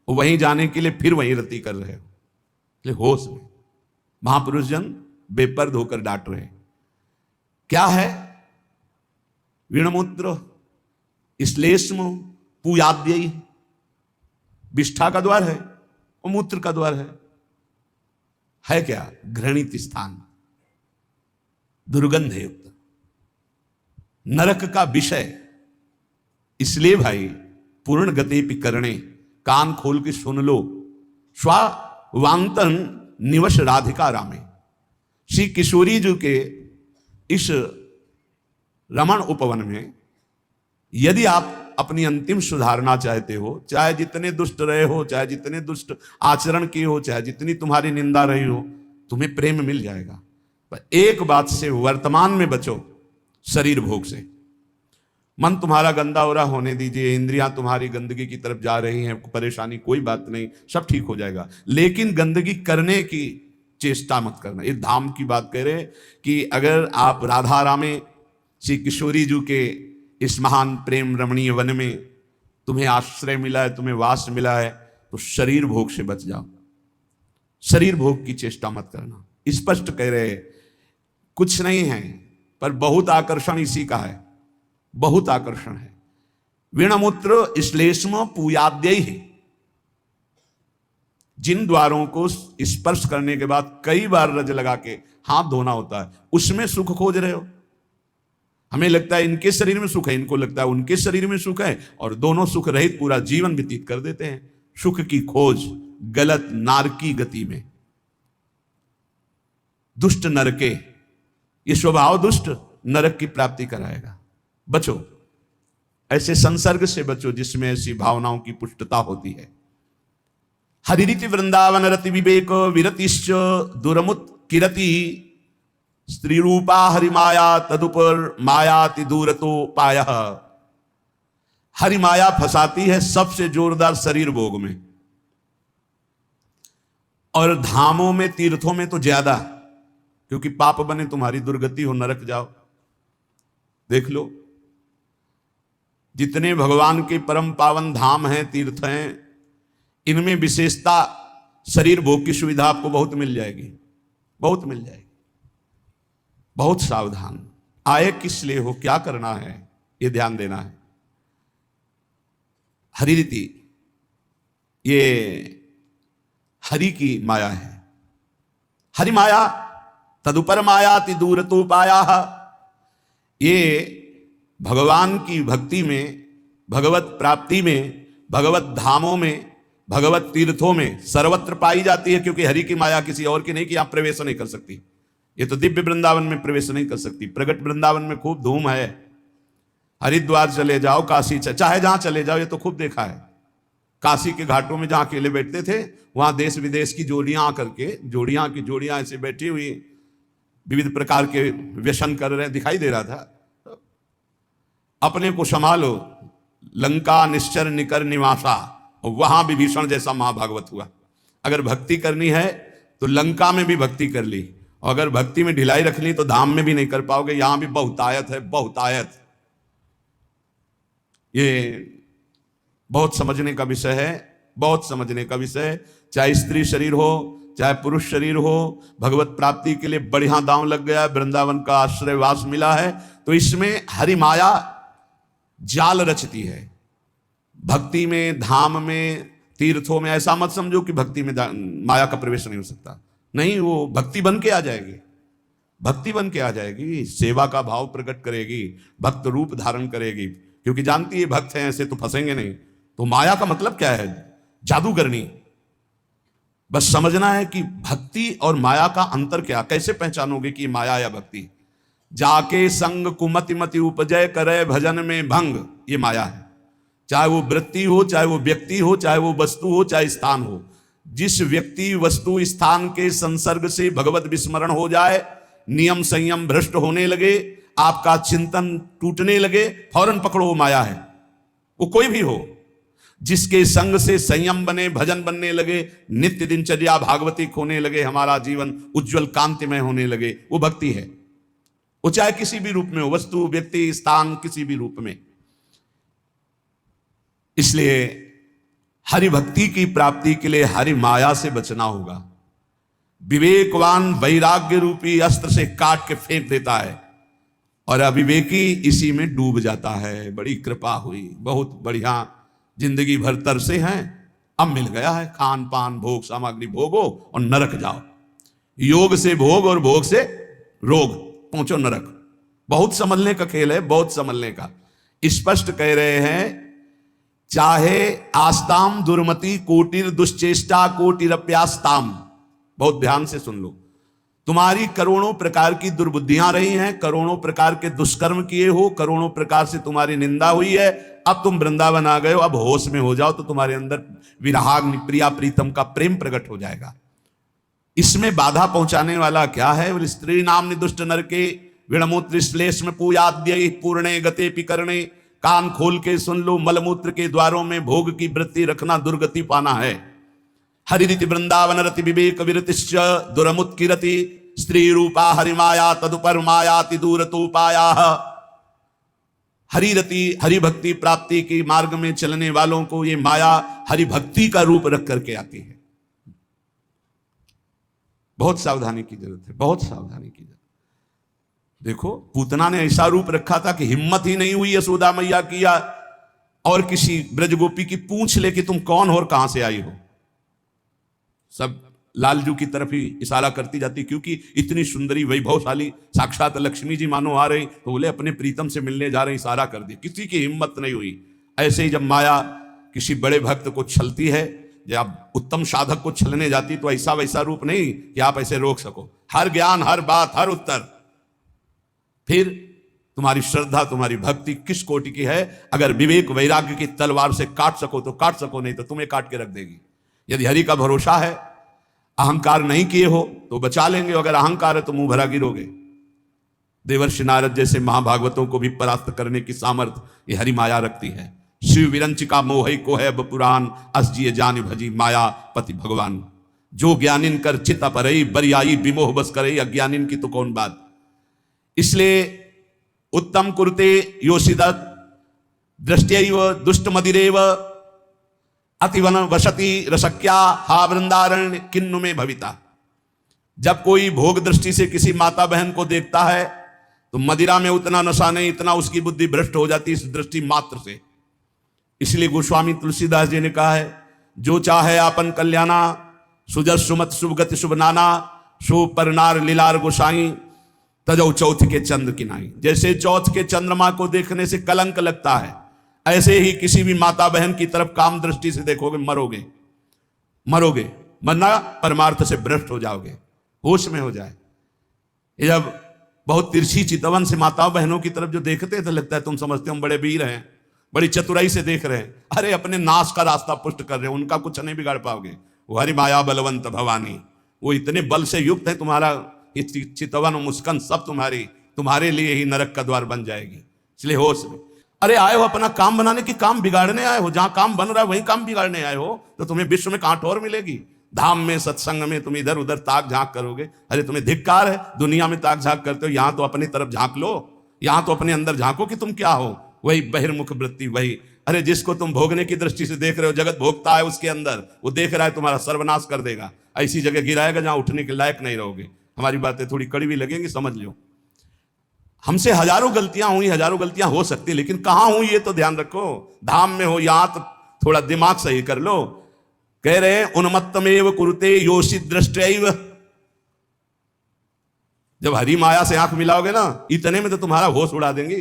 वहीं जाने के लिए फिर वहीं रति कर रहे हो। होश में महापुरुष जन बेपर्द होकर डांट रहे हैं। क्या है? विणमूत्र श्लेष्म पूयाद्यैः, विष्ठा का द्वार है और मूत्र का द्वार है क्या? घृणित स्थान, दुर्गंध युक्त, नरक का विषय। इसलिए भाई पूर्ण गते पि करणे, कान खोल के सुन लो। स्वावांतन निवश राधिका रामे। श्री किशोरी जी के इस रमण उपवन में यदि आप अपनी अंतिम सुधारना चाहते हो, चाहे जितने दुष्ट रहे हो, चाहे जितने दुष्ट आचरण किए हो, चाहे जितनी तुम्हारी निंदा रही हो, तुम्हें प्रेम मिल जाएगा। पर एक बात से वर्तमान में बचो, शरीर भोग से। मन तुम्हारा गंदा हो रहा होने दीजिए, इंद्रियां तुम्हारी गंदगी की तरफ जा रही हैं, परेशानी कोई बात नहीं, सब ठीक हो जाएगा। लेकिन गंदगी करने की चेष्टा मत करना। ये धाम की बात कह रहे कि अगर आप राधा रामे श्री किशोरी जी के इस महान प्रेम रमणीय वन में तुम्हें आश्रय मिला है, तुम्हें वास मिला है, तो शरीर भोग से बच जाओ, शरीर भोग की चेष्टा मत करना। स्पष्ट कह रहे कुछ नहीं है, पर बहुत आकर्षण इसी का है, बहुत आकर्षण है। वीणमूत्र श्लेष्म पूयाद्य ही, जिन द्वारों को स्पर्श करने के बाद कई बार रज लगा के हाथ धोना होता है, उसमें सुख खोज रहे हो। हमें लगता है इनके शरीर में सुख है, इनको लगता है उनके शरीर में सुख है, और दोनों सुख रहित पूरा जीवन व्यतीत कर देते हैं। सुख की खोज गलत नारकी गति में। दुष्ट नरके, ये स्वभाव दुष्ट नरक की प्राप्ति कराएगा। बचो, ऐसे संसर्ग से बचो जिसमें ऐसी भावनाओं की पुष्टता होती है। हरिरीति वृंदावन रति विवेक विरतिश्च दुरमुत किरति स्त्री रूपा हरिमाया तदुपर मायाति दूरतो पाया। हरिमाया फंसाती है सबसे जोरदार शरीर भोग में, और धामों में तीर्थों में तो ज्यादा, क्योंकि पाप बने तुम्हारी दुर्गति हो, नरक जाओ। देख लो, जितने भगवान के परम पावन धाम हैं, तीर्थ हैं, इनमें विशेषता शरीर भोग की सुविधा आपको बहुत मिल जाएगी, बहुत मिल जाएगी। बहुत सावधान, आए किस लिए हो, क्या करना है, ये ध्यान देना है। हरिरीति, ये हरि की माया है। हरि माया तदुपर मायाति दूरतो पाया। ये भगवान की भक्ति में, भगवत प्राप्ति में, भगवत धामों में, भगवत तीर्थों में सर्वत्र पाई जाती है, क्योंकि हरि की माया किसी और की नहीं कि आप प्रवेश नहीं कर सकती। ये तो दिव्य वृंदावन में प्रवेश नहीं कर सकती। प्रगट वृंदावन में खूब धूम है, हरिद्वार चले जाओ, काशी चाहे जहां चले जाओ, ये तो खूब देखा है। काशी के घाटों में जहां अकेले बैठते थे, वहां देश विदेश की जोड़ियां आकर के, जोड़ियां की जोड़ियां ऐसे बैठी हुई विविध प्रकार के व्यसन कर रहे दिखाई दे रहा था। अपने को संभालो, लंका निश्चर निकर निवासा, वहां भी भीषण जैसा महाभागवत हुआ। अगर भक्ति करनी है तो लंका में भी भक्ति कर ली, और अगर भक्ति में ढिलाई रखनी तो धाम में भी नहीं कर पाओगे। यहां भी बहुतायत है, बहुतायत। ये बहुत समझने का विषय है, बहुत समझने का विषय है। चाहे स्त्री शरीर हो, चाहे पुरुष शरीर हो, भगवत प्राप्ति के लिए बढ़िया दांव लग गया, वृंदावन का आश्रयवास मिला है, तो इसमें हरि माया जाल रचती है। भक्ति में, धाम में, तीर्थों में ऐसा मत समझो कि भक्ति में माया का प्रवेश नहीं हो सकता। नहीं, वो भक्ति बन के आ जाएगी, भक्ति बन के आ जाएगी, सेवा का भाव प्रकट करेगी, भक्त रूप धारण करेगी, क्योंकि जानती है भक्त हैं ऐसे तो फंसेंगे नहीं। तो माया का मतलब क्या है? जादूगरनी। बस समझना है कि भक्ति और माया का अंतर क्या, कैसे पहचानोगे कि माया या भक्ति। जाके संग कुमति मति उपजय करे भजन में भंग, ये माया है। चाहे वो वृत्ति हो, चाहे वो व्यक्ति हो, चाहे वो वस्तु हो, चाहे स्थान हो। जिस व्यक्ति वस्तु स्थान के संसर्ग से भगवत विस्मरण हो जाए, नियम संयम भ्रष्ट होने लगे, आपका चिंतन टूटने लगे, फौरन पकड़ो वो माया है। वो कोई भी हो, जिसके संग से संयम बने, भजन बनने लगे, नित्य दिनचर्या भागवतिक होने लगे, हमारा जीवन उज्जवल कांतिमय होने लगे, वो भक्ति है। वो चाहे किसी भी रूप में हो, वस्तु, व्यक्ति, स्थान, किसी भी रूप में। इसलिए हरि भक्ति की प्राप्ति के लिए हरि माया से बचना होगा। विवेकवान वैराग्य रूपी अस्त्र से काट के फेंक देता है, और अविवेकी इसी में डूब जाता है। बड़ी कृपा हुई, बहुत बढ़िया, जिंदगी भर तरसे हैं, अब मिल गया है खान पान, भोग सामग्री, भोगो और नरक जाओ। योग से भोग और भोग से रोग, पहुंचो नरक। बहुत संभलने का खेल है, बहुत संभलने का। स्पष्ट कह रहे हैं, चाहे आस्ताम दुर्मति कोटिर दुश्चेष्टा कोटिरप्यास्ताम। बहुत ध्यान से सुन लो। तुम्हारी करोड़ों प्रकार की दुर्बुद्धियां रही हैं, करोड़ों प्रकार के दुष्कर्म किए हो, करोड़ों प्रकार से तुम्हारी निंदा हुई है। अब तुम वृंदावन आ गए हो, अब होश में हो जाओ, तो तुम्हारे अंदर विराग प्रिया प्रीतम का प्रेम प्रकट हो जाएगा। इसमें बाधा पहुंचाने वाला क्या है? बोले स्त्री नाम निदुष्ट नर के विणमूत्र श्लेष्म पूयाद्य पूर्णे गते पिकरणे। कान खोल के सुन लो, मलमूत्र के द्वारों में भोग की वृत्ति रखना दुर्गति पाना है। हरिरीति वृंदावन रति विवेक विरतिश्च दुरमुत्किरति स्त्री रूपा हरिमाया तदुपर मायाति दूरतो पाया। हरिरति हरिभक्ति प्राप्ति के मार्ग में चलने वालों को ये माया हरिभक्ति का रूप रख करके आती है। बहुत सावधानी की जरूरत है, बहुत सावधानी की जरूरत। देखो पूतना ने ऐसा रूप रखा था कि हिम्मत ही नहीं हुई यशोदा मैया की या और किसी ब्रजगोपी की पूछ ले कि तुम कौन हो और कहां से आई हो। सब लालजू की तरफ ही इशारा करती जाती, क्योंकि इतनी सुंदरी वैभवशाली साक्षात लक्ष्मी जी मानो आ रही, तो बोले अपने प्रीतम से मिलने जा रहे, इशारा कर दिया, किसी की हिम्मत नहीं हुई। ऐसे ही जब माया किसी बड़े भक्त को छलती है, जब उत्तम साधक को छलने जाती, तो ऐसा वैसा रूप नहीं कि आप ऐसे रोक सको, हर ज्ञान, हर बात, हर उत्तर। फिर तुम्हारी श्रद्धा, तुम्हारी भक्ति किस कोटि की है। अगर विवेक वैराग्य की तलवार से काट सको तो काट सको, नहीं तो तुम्हें काट के रख देगी। यदि हरि का भरोसा है, अहंकार नहीं किए हो तो बचा लेंगे, अगर अहंकार है तो मुंह भरा गिरोगे। देवर्षि नारद जैसे महाभागवतों को भी परास्त करने की सामर्थ्य ये हरि माया रखती है। शिव विरंचिका मोहि को है पुराण, अस जिए जान भजी माया पति भगवान। जो ज्ञानिन कर चित अपरई, बरियाई विमोह बस करई, अज्ञानिन की तो कौन बात। इसलिए उत्तम कुरुते योषिदत् दृष्ट्यैव दुष्ट मदिरेव अतिवन वसति रसक्या, हा वृंदारण्य किन्नु में भविता। जब कोई भोग दृष्टि से किसी माता बहन को देखता है तो मदिरा में उतना नशा नहीं, इतना उसकी बुद्धि भ्रष्ट हो जाती इस दृष्टि मात्र से। इसलिए गोस्वामी तुलसीदास जी ने कहा है, जो चाहे आपन कल्याणा, सुजस सुमत शुभगति शुभ नाना, शो परनार लीलार गोसाई, तजौ चौथ के चंद्र की नाई। जैसे चौथ के चंद्रमा को देखने से कलंक लगता है, ऐसे ही किसी भी माता बहन की तरफ काम दृष्टि से देखोगे मरोगे, मरोगे, मरना परमार्थ से भ्रष्ट हो जाओगे, होश में हो जाए। ये जब बहुत तिरछी चितवन से माताओं बहनों की तरफ जो देखते हैं तो लगता है तुम समझते हो हम बड़े वीर हैं, बड़ी चतुराई से देख रहे हैं। अरे अपने नाश का रास्ता पुष्ट कर रहे हैं, उनका कुछ नहीं बिगाड़ पाओगे। वो हरि माया बलवंत भवानी, वो इतने बल से युक्त है, तुम्हारा चितवन और मुस्कान सब तुम्हारे लिए ही नरक का द्वार बन जाएगी। इसलिए होश में। अरे आए हो अपना काम बनाने की, काम बिगाड़ने आए हो? जहां काम बन रहा है वहीं काम बिगाड़ने आए हो तो तुम्हें विश्व में कहां ठोर मिलेगी। धाम में सत्संग में तुम इधर उधर ताक झांक करोगे। अरे तुम्हें धिक्कार है, दुनिया में ताक झांक करते हो, यहां तो अपनी तरफ झांक लो, यहां तो अपने अंदर झांको कि तुम क्या हो। वही बहिर्मुख वृत्ति, वही अरे जिसको तुम भोगने की दृष्टि से देख रहे हो, जगत भोगता है उसके अंदर, वो देख रहा है तुम्हारा सर्वनाश कर देगा, ऐसी जगह गिराएगा जहां उठने के लायक नहीं रहोगे। हमारी बातें थोड़ी कड़वी लगेंगी, समझ लो। हमसे हजारों गलतियां हुई, हजारों गलतियां हो सकती, लेकिन कहां हुई ये तो ध्यान रखो। धाम में हो, यहां तो थोड़ा दिमाग सही कर लो। कह रहे हैं उन्मत्तमेव कुरुते योषित दृष्टैव। जब हरि माया से आंख मिलाओगे ना, इतने में तो तुम्हारा होश उड़ा देंगे।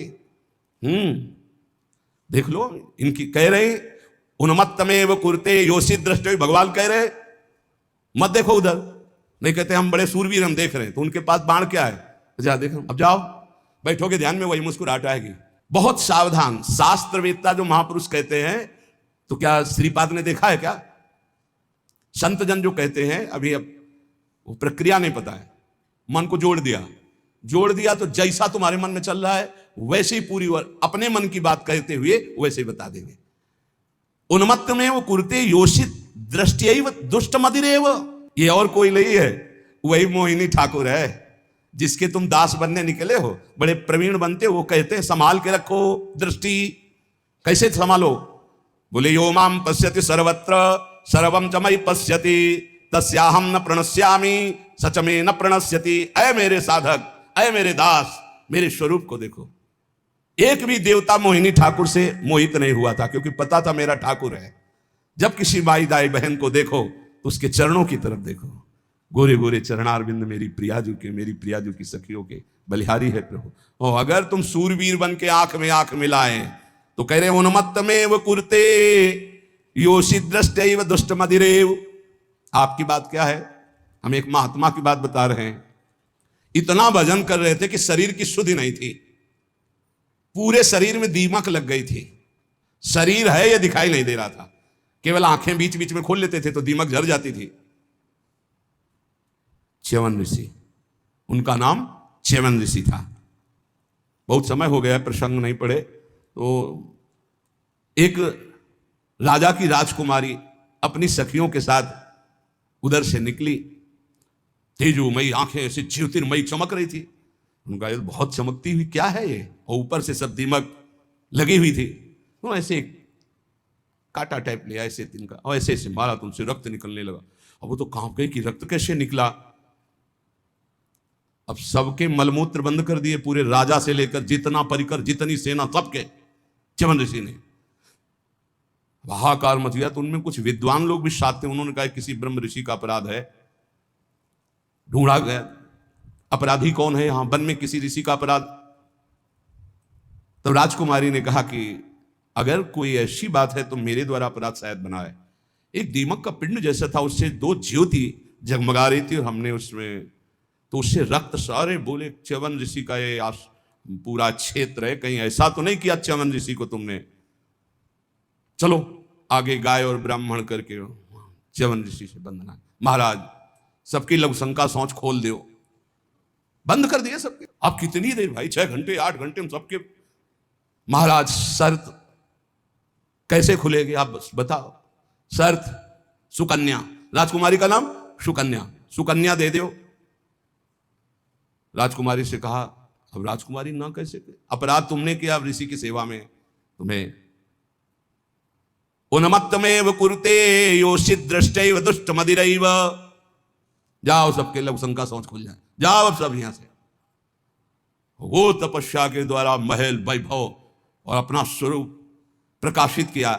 देख लो, इनकी कह रहे उन्मत्तमेव कुरुते योषित दृष्टैव। भगवान कह रहे मत देखो उधर, नहीं कहते हम बड़े सूरवीर हम देख रहे हैं, तो उनके पास बाण क्या है, जा देखो। अब जाओ, बैठोगे ध्यान में, वही मुस्कुराहट आएगी। बहुत सावधान। शास्त्रवेत्ता जो महापुरुष कहते हैं, तो क्या श्रीपाद ने देखा है क्या? संत जन जो कहते हैं, अभी अब वो प्रक्रिया नहीं पता है, मन को जोड़ दिया तो जैसा तुम्हारे मन में चल रहा है वैसे ही पूरी अपने मन की बात कहते हुए वैसे ही बता देंगे। उन्मत्त में वो कुरते योषित दृष्टि दुष्ट मदिरेव। ये और कोई नहीं है, वही मोहिनी ठाकुर है जिसके तुम दास बनने निकले हो। बड़े प्रवीण बनते हो, वो कहते हैं संभाल के रखो दृष्टि। कैसे संभालो? बोले यो माम पश्यति सर्वत्र सर्वम च मयि पश्यति तस्याहम न प्रणश्यामि सच में न प्रणश्यति। ऐ मेरे साधक, ऐ मेरे दास, मेरे स्वरूप को देखो। एक भी देवता मोहिनी ठाकुर से मोहित नहीं हुआ था, क्योंकि पता था मेरा ठाकुर है। जब किसी माई दाई बहन को देखो तो उसके चरणों की तरफ देखो। गोरे गोरे चरणारविंद मेरी प्रियाजू के, मेरी प्रियाजू की सखियों के बलिहारी है प्रभु। और अगर तुम सूरवीर बन के आंख में आंख मिलाएं तो कह रहे उन्मत्त में वो कुरते योषित दृष्टैव दुष्ट मदिरेव। आपकी बात क्या है? हम एक महात्मा की बात बता रहे हैं। इतना भजन कर रहे थे कि शरीर की शुद्धि नहीं थी, पूरे शरीर में दीमक लग गई थी। शरीर है ये दिखाई नहीं दे रहा था, केवल आंखें बीच बीच में खोल लेते थे तो दीमक झड़ जाती थी। च्यवन ऋषि, उनका नाम च्यवन ऋषि था। बहुत समय हो गया, प्रसंग नहीं पढ़े। तो एक राजा की राजकुमारी अपनी सखियों के साथ उधर से निकली। तेजोमयी आंखें ऐसे ज्योतिर्मयी चमक रही थी। उनका ये बहुत चमकती हुई क्या है ये, और ऊपर से सब दीमक लगी हुई थी। तो ऐसे कांटा टाइप लिया ऐसे तिनका, और ऐसे ऐसे मारा तो उनसे रक्त निकलने लगा। अब वो तो कांप गई कि रक्त कैसे निकला। अब सबके मलमूत्र बंद कर दिए, पूरे राजा से लेकर जितना परिकर जितनी सेना सबके च्यवन ऋषि ने। हाहाकार मच गया। तो उनमें कुछ विद्वान लोग भी साथ थे, उन्होंने कहा किसी ब्रह्म ऋषि का अपराध है। ढूंढा गया अपराधी कौन है, यहां वन में किसी ऋषि का अपराध। तो राजकुमारी ने कहा कि अगर कोई ऐसी बात है तो मेरे द्वारा अपराध शायद बना है। एक दीमक का पिंड जैसा था, उससे 2 ज्योति जगमगा रही थी और हमने उसमें तो उससे रक्त सारे बोले च्यवन ऋषि का ये पूरा क्षेत्र है, कहीं ऐसा तो नहीं किया च्यवन ऋषि को तुमने। चलो आगे गाय और ब्राह्मण करके च्यवन ऋषि से बंधना। महाराज सबकी लघुशंका सोच खोल दो, बंद कर दिए सबके। अब कितनी देर भाई, 6 घंटे 8 घंटे हम सबके। महाराज शर्त कैसे खुलेगी आप बस बताओ। शर्त सुकन्या, राजकुमारी का नाम सुकन्या, सुकन्या दे दो। राजकुमारी से कहा अब राजकुमारी ना कैसे, अपराध तुमने किया ऋषि की सेवा में, तुम्हें उन्मत्तमेव कुरुते योषित दृष्टैव दुष्ट मदिरैव। जाओ सबके लघुशंका सोच खुल जाए, जाओ अब सब यहां से। वो तपस्या के द्वारा महल वैभव और अपना स्वरूप प्रकाशित किया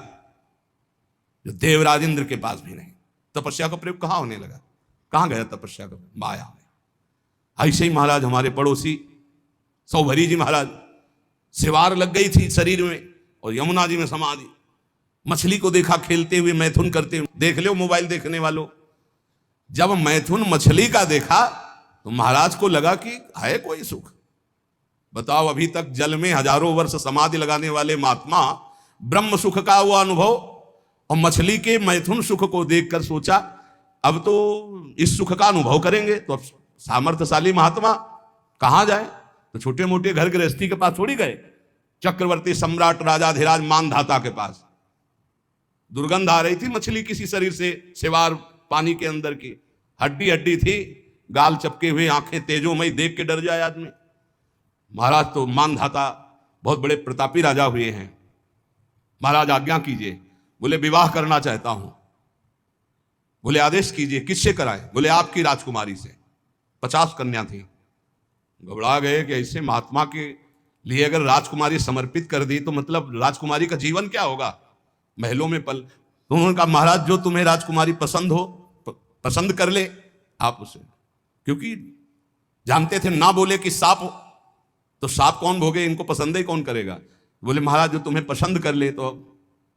जो देवराज इंद्र के पास भी नहीं। तपस्या का प्रयोग कहां होने लगा, कहां गया तपस्या का, माया में। ऐसे ही महाराज हमारे पड़ोसी सौभरी जी महाराज, सिवार लग गई थी शरीर में और यमुना जी में समाधि। मछली को देखा खेलते हुए, मैथुन करते हुए। देख लो मोबाइल देखने वालों, जब मैथुन मछली का देखा तो महाराज को लगा कि है कोई सुख। बताओ अभी तक जल में हजारों वर्ष समाधि लगाने वाले महात्मा ब्रह्म सुख का हुआ अनुभव और मछली के मैथुन सुख को देखकर सोचा अब तो इस सुख का अनुभव करेंगे। तो अब सामर्थ्यशाली महात्मा कहां जाए, तो छोटे मोटे घर गृहस्थी के पास थोड़ी गए, चक्रवर्ती सम्राट राजाधिराज मानधाता के पास। दुर्गंध आ रही थी मछली किसी शरीर से, सिवार पानी के अंदर की, हड्डी हड्डी थी, गाल चपके हुए, आंखें तेजोमयी, देख के डर जाए आदमी। महाराज तो मानधाता बहुत बड़े प्रतापी राजा हुए हैं। महाराज आज्ञा कीजिए। बोले विवाह करना चाहता हूं। बोले आदेश कीजिए, किससे कराएं? बोले आपकी राजकुमारी से। 50 कन्या थी। घबरा गए कि ऐसे महात्मा के लिए अगर राजकुमारी समर्पित कर दी तो मतलब राजकुमारी का जीवन क्या होगा, महलों में पल। तो उन्होंने कहा महाराज जो तुम्हें राजकुमारी पसंद हो पसंद कर ले आप उसे। क्योंकि जानते थे ना बोले कि सांप तो सांप कौन भोगे, इनको पसंद ही कौन करेगा। बोले महाराज जो तुम्हें पसंद कर ले। तो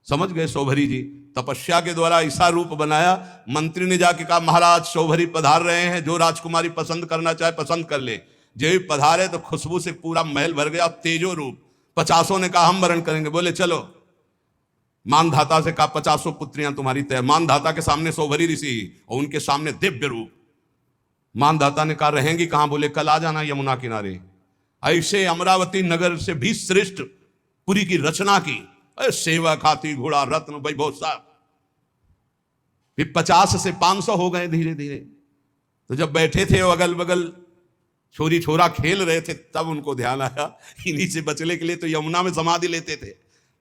समझ गए सौभरी जी, तपस्या के द्वारा ऐसा रूप बनाया। मंत्री ने जाके कहा महाराज सौभरी पधार रहे हैं, जो राजकुमारी पसंद करना चाहे पसंद कर ले। जब पधारे तो खुशबू से पूरा महल भर गया, तेजो रूप। 50 ने कहा हम वरण करेंगे। बोले चलो। मानधाता से कहा 50 पुत्रियां तुम्हारी तय। मानधाता के सामने सौभरी ऋषि और उनके सामने दिव्य रूप। मानधाता ने कहा रहेंगी कहां? बोले कल आ जाना यमुना किनारे। ऐसे अमरावती नगर से भी श्रेष्ठ पुरी की रचना की, सेवा खाती घोड़ा रत्न वैभव सब। फिर 50 से 500 हो गए धीरे धीरे। तो जब बैठे थे अगल बगल छोरी छोरा खेल रहे थे, तब उनको ध्यान आया इन्हीं से बचने के लिए तो यमुना में समाधि लेते थे।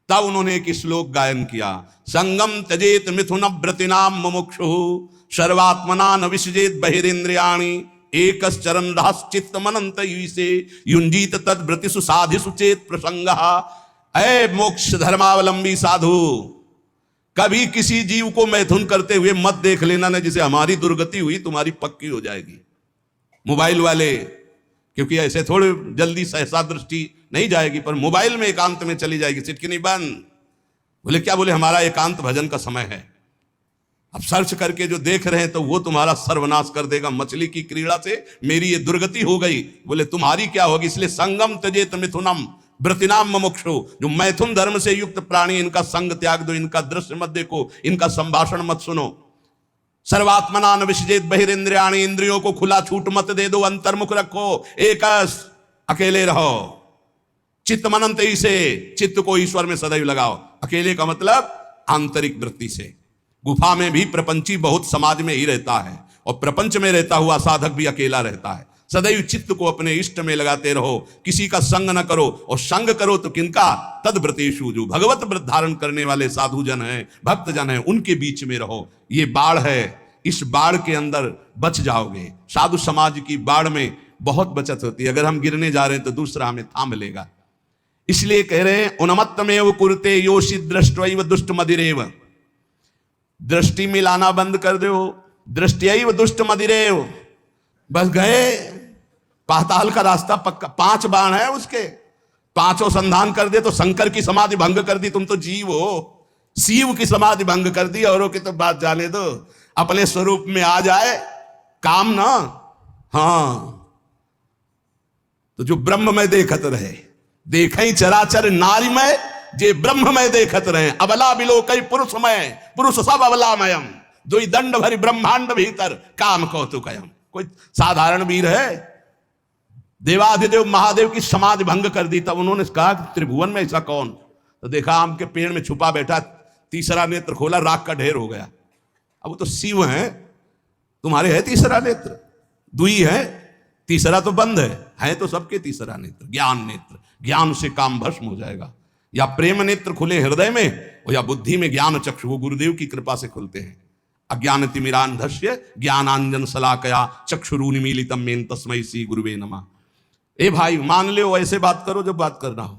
तब उन्होंने एक श्लोक गायन किया, संगम त्यजेत मिथुन व्रतिनाम मुमुक्षु सर्वात्मना न विसजेत बहिरेन्द्रियाणि एकश्चरण रहश्चित्त मनंत से युंजीत तद व्रतिषु साधिषु चेत प्रसंगः। ऐ मोक्ष धर्मावलंबी साधु, कभी किसी जीव को मैथुन करते हुए मत देख लेना ना, जिसे हमारी दुर्गति हुई तुम्हारी पक्की हो जाएगी। मोबाइल वाले, क्योंकि ऐसे थोड़े जल्दी सहसा दृष्टि नहीं जाएगी, पर मोबाइल में एकांत में चली जाएगी, सिटकिनी बंद। बोले क्या? बोले हमारा एकांत भजन का समय है। अब सर्च करके जो देख रहे हैं तो वो तुम्हारा सर्वनाश कर देगा। मछली की क्रीड़ा से मेरी ये दुर्गति हो गई। बोले तुम्हारी क्या होगी? इसलिए संगम त्यजेत मिथुनम व्रतिनाम मुमुक्षु, जो मैथुन धर्म से युक्त प्राणी, इनका संग त्याग दो, इनका दृश्य मत देखो, इनका संभाषण मत सुनो। सर्वात्मना न विसजेत बहिरेन्द्रियाणि, इंद्रियों को खुला छूट मत दे दो, अंतर्मुख रखो, एकस अकेले रहो। चित्त मनंत से, चित्त को ईश्वर में सदैव लगाओ। अकेले का मतलब आंतरिक वृत्ति से। गुफा में भी प्रपंची बहुत समाज में ही रहता है, और प्रपंच में रहता हुआ साधक भी अकेला रहता है। सदैव चित्त को अपने इष्ट में लगाते रहो, किसी का संग न करो, और संग करो तो किनका? तद्व्रतेषु, जो भगवत व्रत धारण करने वाले साधु जन हैं, भक्त जन हैं, उनके बीच में रहो। ये बाढ़ है, इस बाढ़ के अंदर बच जाओगे। साधु समाज की बाढ़ में बहुत बचत होती है। अगर हम गिरने जा रहे हैं तो दूसरा हमें थाम लेगा। इसलिए कह रहे हैं उन्मत्तमेव कुरुते योषि दृष्टैव दुष्ट मदिरेव। दृष्टि मिलाना बंद कर दो, दृष्टियैव दुष्ट मदिरेव। बस गए, पाताल का रास्ता पक्का, 5 बाण है उसके, पांचों संधान कर दे तो शंकर की समाधि भंग कर दी, तुम तो जीव हो, शिव की समाधि भंग कर दी, औरों की तो बात जाने दो, अपने स्वरूप में आ जाए काम ना। हाँ, तो जो ब्रह्म में देखत रहे, देखई चराचर नारीमय, जे ब्रह्म में देखत रहे, अबला बिलो कई पुरुषमय, पुरुष सब अबलामयम, दुई दंड भरी ब्रह्मांड भीतर काम कौतुकयम। कोई साधारण वीर है? देवाधिदेव महादेव की समाधि भंग कर दी। तब उन्होंने कहा कि त्रिभुवन में ऐसा कौन? तो देखा आम के पेड़ में छुपा बैठा, तीसरा नेत्र खोला, राख का ढेर हो गया। अब वो तो शिव हैं, तुम्हारे है तीसरा नेत्र, दुई है, तीसरा तो बंद है तो सबके तीसरा नेत्र ज्ञान नेत्र, ज्ञान से काम भस्म हो जाएगा। या प्रेम नेत्र खुले हृदय में, या बुद्धि में ज्ञान चक्षु, वो गुरुदेव की कृपा से खुलते हैं। अज्ञान तिमिरांधस्य ज्ञानांजन शलाकया चक्षुरुन्मीलितम मेन तस्मै श्री गुरुवे नमः। ए भाई मान लो, ऐसे बात करो जब बात करना हो।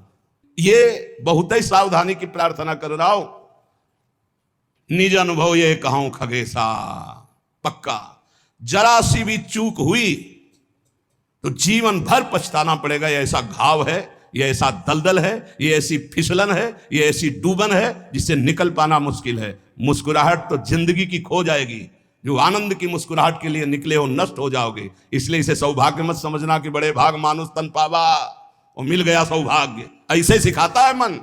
ये बहुत ही सावधानी की प्रार्थना कर रहा हूं। निज अनुभव ये कहूं खगेशा, पक्का जरा सी भी चूक हुई तो जीवन भर पछताना पड़ेगा। ये ऐसा घाव है, ये ऐसा दलदल है, ये ऐसी फिसलन है, ये ऐसी डूबन है जिससे निकल पाना मुश्किल है। मुस्कुराहट तो जिंदगी की खो जाएगी। जो आनंद की मुस्कुराहट के लिए निकले हो नष्ट हो जाओगे। इसलिए इसे सौभाग्य मत समझना कि बड़े भाग मानुष तन पावा, वो मिल गया सौभाग्य। ऐसे सिखाता है मन।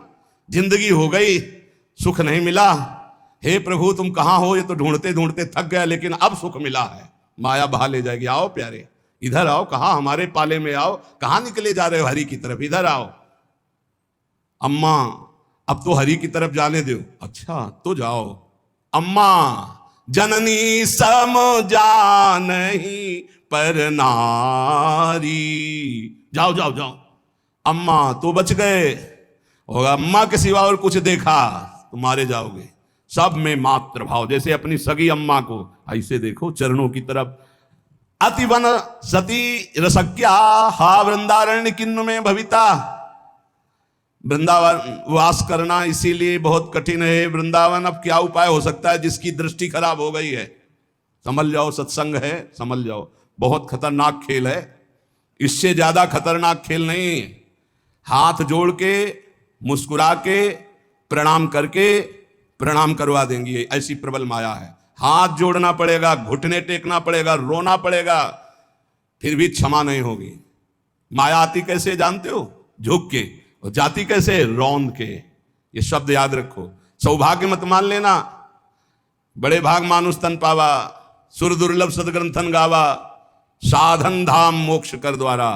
जिंदगी हो गई, सुख नहीं मिला, हे प्रभु तुम कहां हो? ये तो ढूंढते ढूंढते थक गया, लेकिन अब सुख मिला है। माया बहा ले जाएगी। आओ प्यारे, इधर आओ, कहां हमारे पाले में आओ, कहां निकले जा रहे हो हरि की तरफ? इधर आओ। अम्मा अब तो हरि की तरफ जाने दो। अच्छा तो जाओ। अम्मा जननी सम जानही पर नारी, जाओ जाओ जाओ। अम्मा तो बच गए, और अम्मा के सिवा और कुछ देखा तो मारे जाओगे। सब में मात्र भाव, जैसे अपनी सगी अम्मा को ऐसे देखो चरणों की तरफ। अतिवन सती रसक्या हा वृंदारण्य किन्न में भविता। वृंदावन वास करना इसीलिए बहुत कठिन है। वृंदावन अब क्या उपाय हो सकता है जिसकी दृष्टि खराब हो गई है? समझ जाओ, सत्संग है, समझ जाओ। बहुत खतरनाक खेल है, इससे ज्यादा खतरनाक खेल नहीं। हाथ जोड़ के, मुस्कुरा के, प्रणाम करके प्रणाम करवा देंगी, ऐसी प्रबल माया है। हाथ जोड़ना पड़ेगा, घुटने टेकना पड़ेगा, रोना पड़ेगा, फिर भी क्षमा नहीं होगी। माया आती कैसे जानते हो? झुक के, और जाती कैसे? रौंद के। ये शब्द याद रखो। सौभाग्य मत मान लेना। बड़े भाग मानुष तन पावा, सुर दुर्लभ सदग्रंथन गावा, साधन धाम मोक्ष कर द्वारा,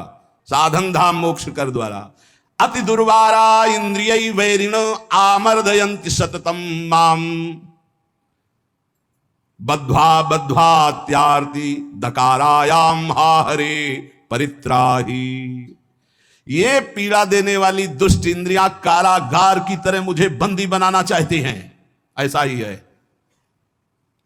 साधन धाम मोक्ष कर द्वारा। अति दुर्वारा इंद्रिय वैरिण आमर्दयंति सततम माम, बद्ध्वा बद्ध्वा त्यार्ति दकारायाम हा हरे परित्राही। ये पीड़ा देने वाली दुष्ट इंद्रियां कारागार की तरह मुझे बंदी बनाना चाहती हैं। ऐसा ही है।